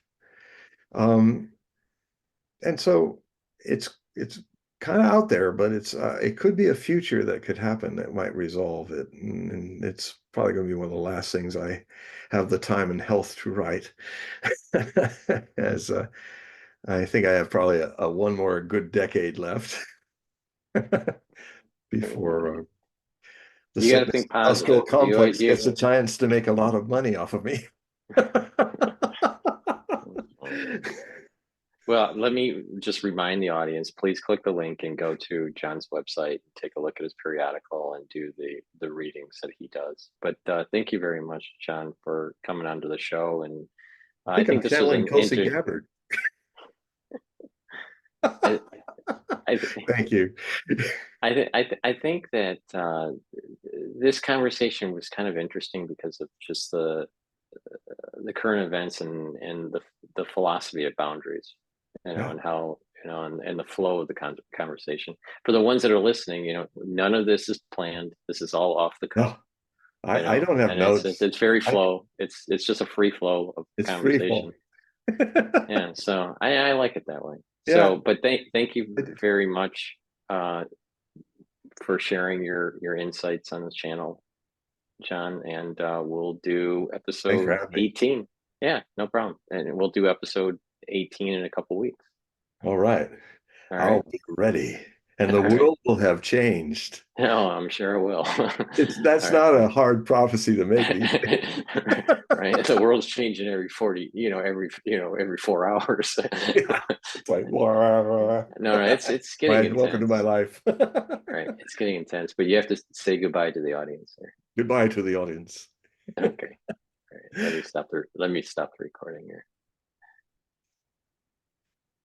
And so it's kind of out there, but it could be a future that could happen that might resolve it. And it's probably going to be one of the last things I have the time and health to write. As I think I have probably a one more good decade left before the You got to Sickness think Industrial positive. Complex gets a chance to make a lot of money off of me. Well, let me just remind the audience, please click the link and go to John's website, take a look at his periodical and do the readings that he does. But thank you very much, John, for coming onto the show. And I think I'm this was channeling an Tulsi Gabbard. Thank you. I think that this conversation was kind of interesting because of just the current events and the philosophy of boundaries, Yeah. and how, and the flow of the conversation. For the ones that are listening, none of this is planned. This is all off the cuff. No, I don't have and notes. it's very flow. It's just a free flow of It's free conversation. Yeah, so I like it that way. Yeah. So, but thank you very much for sharing your insights on this channel, John, and we'll do episode 18. Yeah, no problem. And we'll do episode 18 in a couple weeks. All right. I'll be ready. And the world will have changed. No, I'm sure it will. That's not a hard prophecy to make. Right. The world's changing every 40, every 4 hours. Yeah. It's like, no, it's getting intense. Welcome to my life. Right. It's getting intense, but you have to say goodbye to the audience there. Goodbye to the audience. Okay. All right. Let me stop the recording here.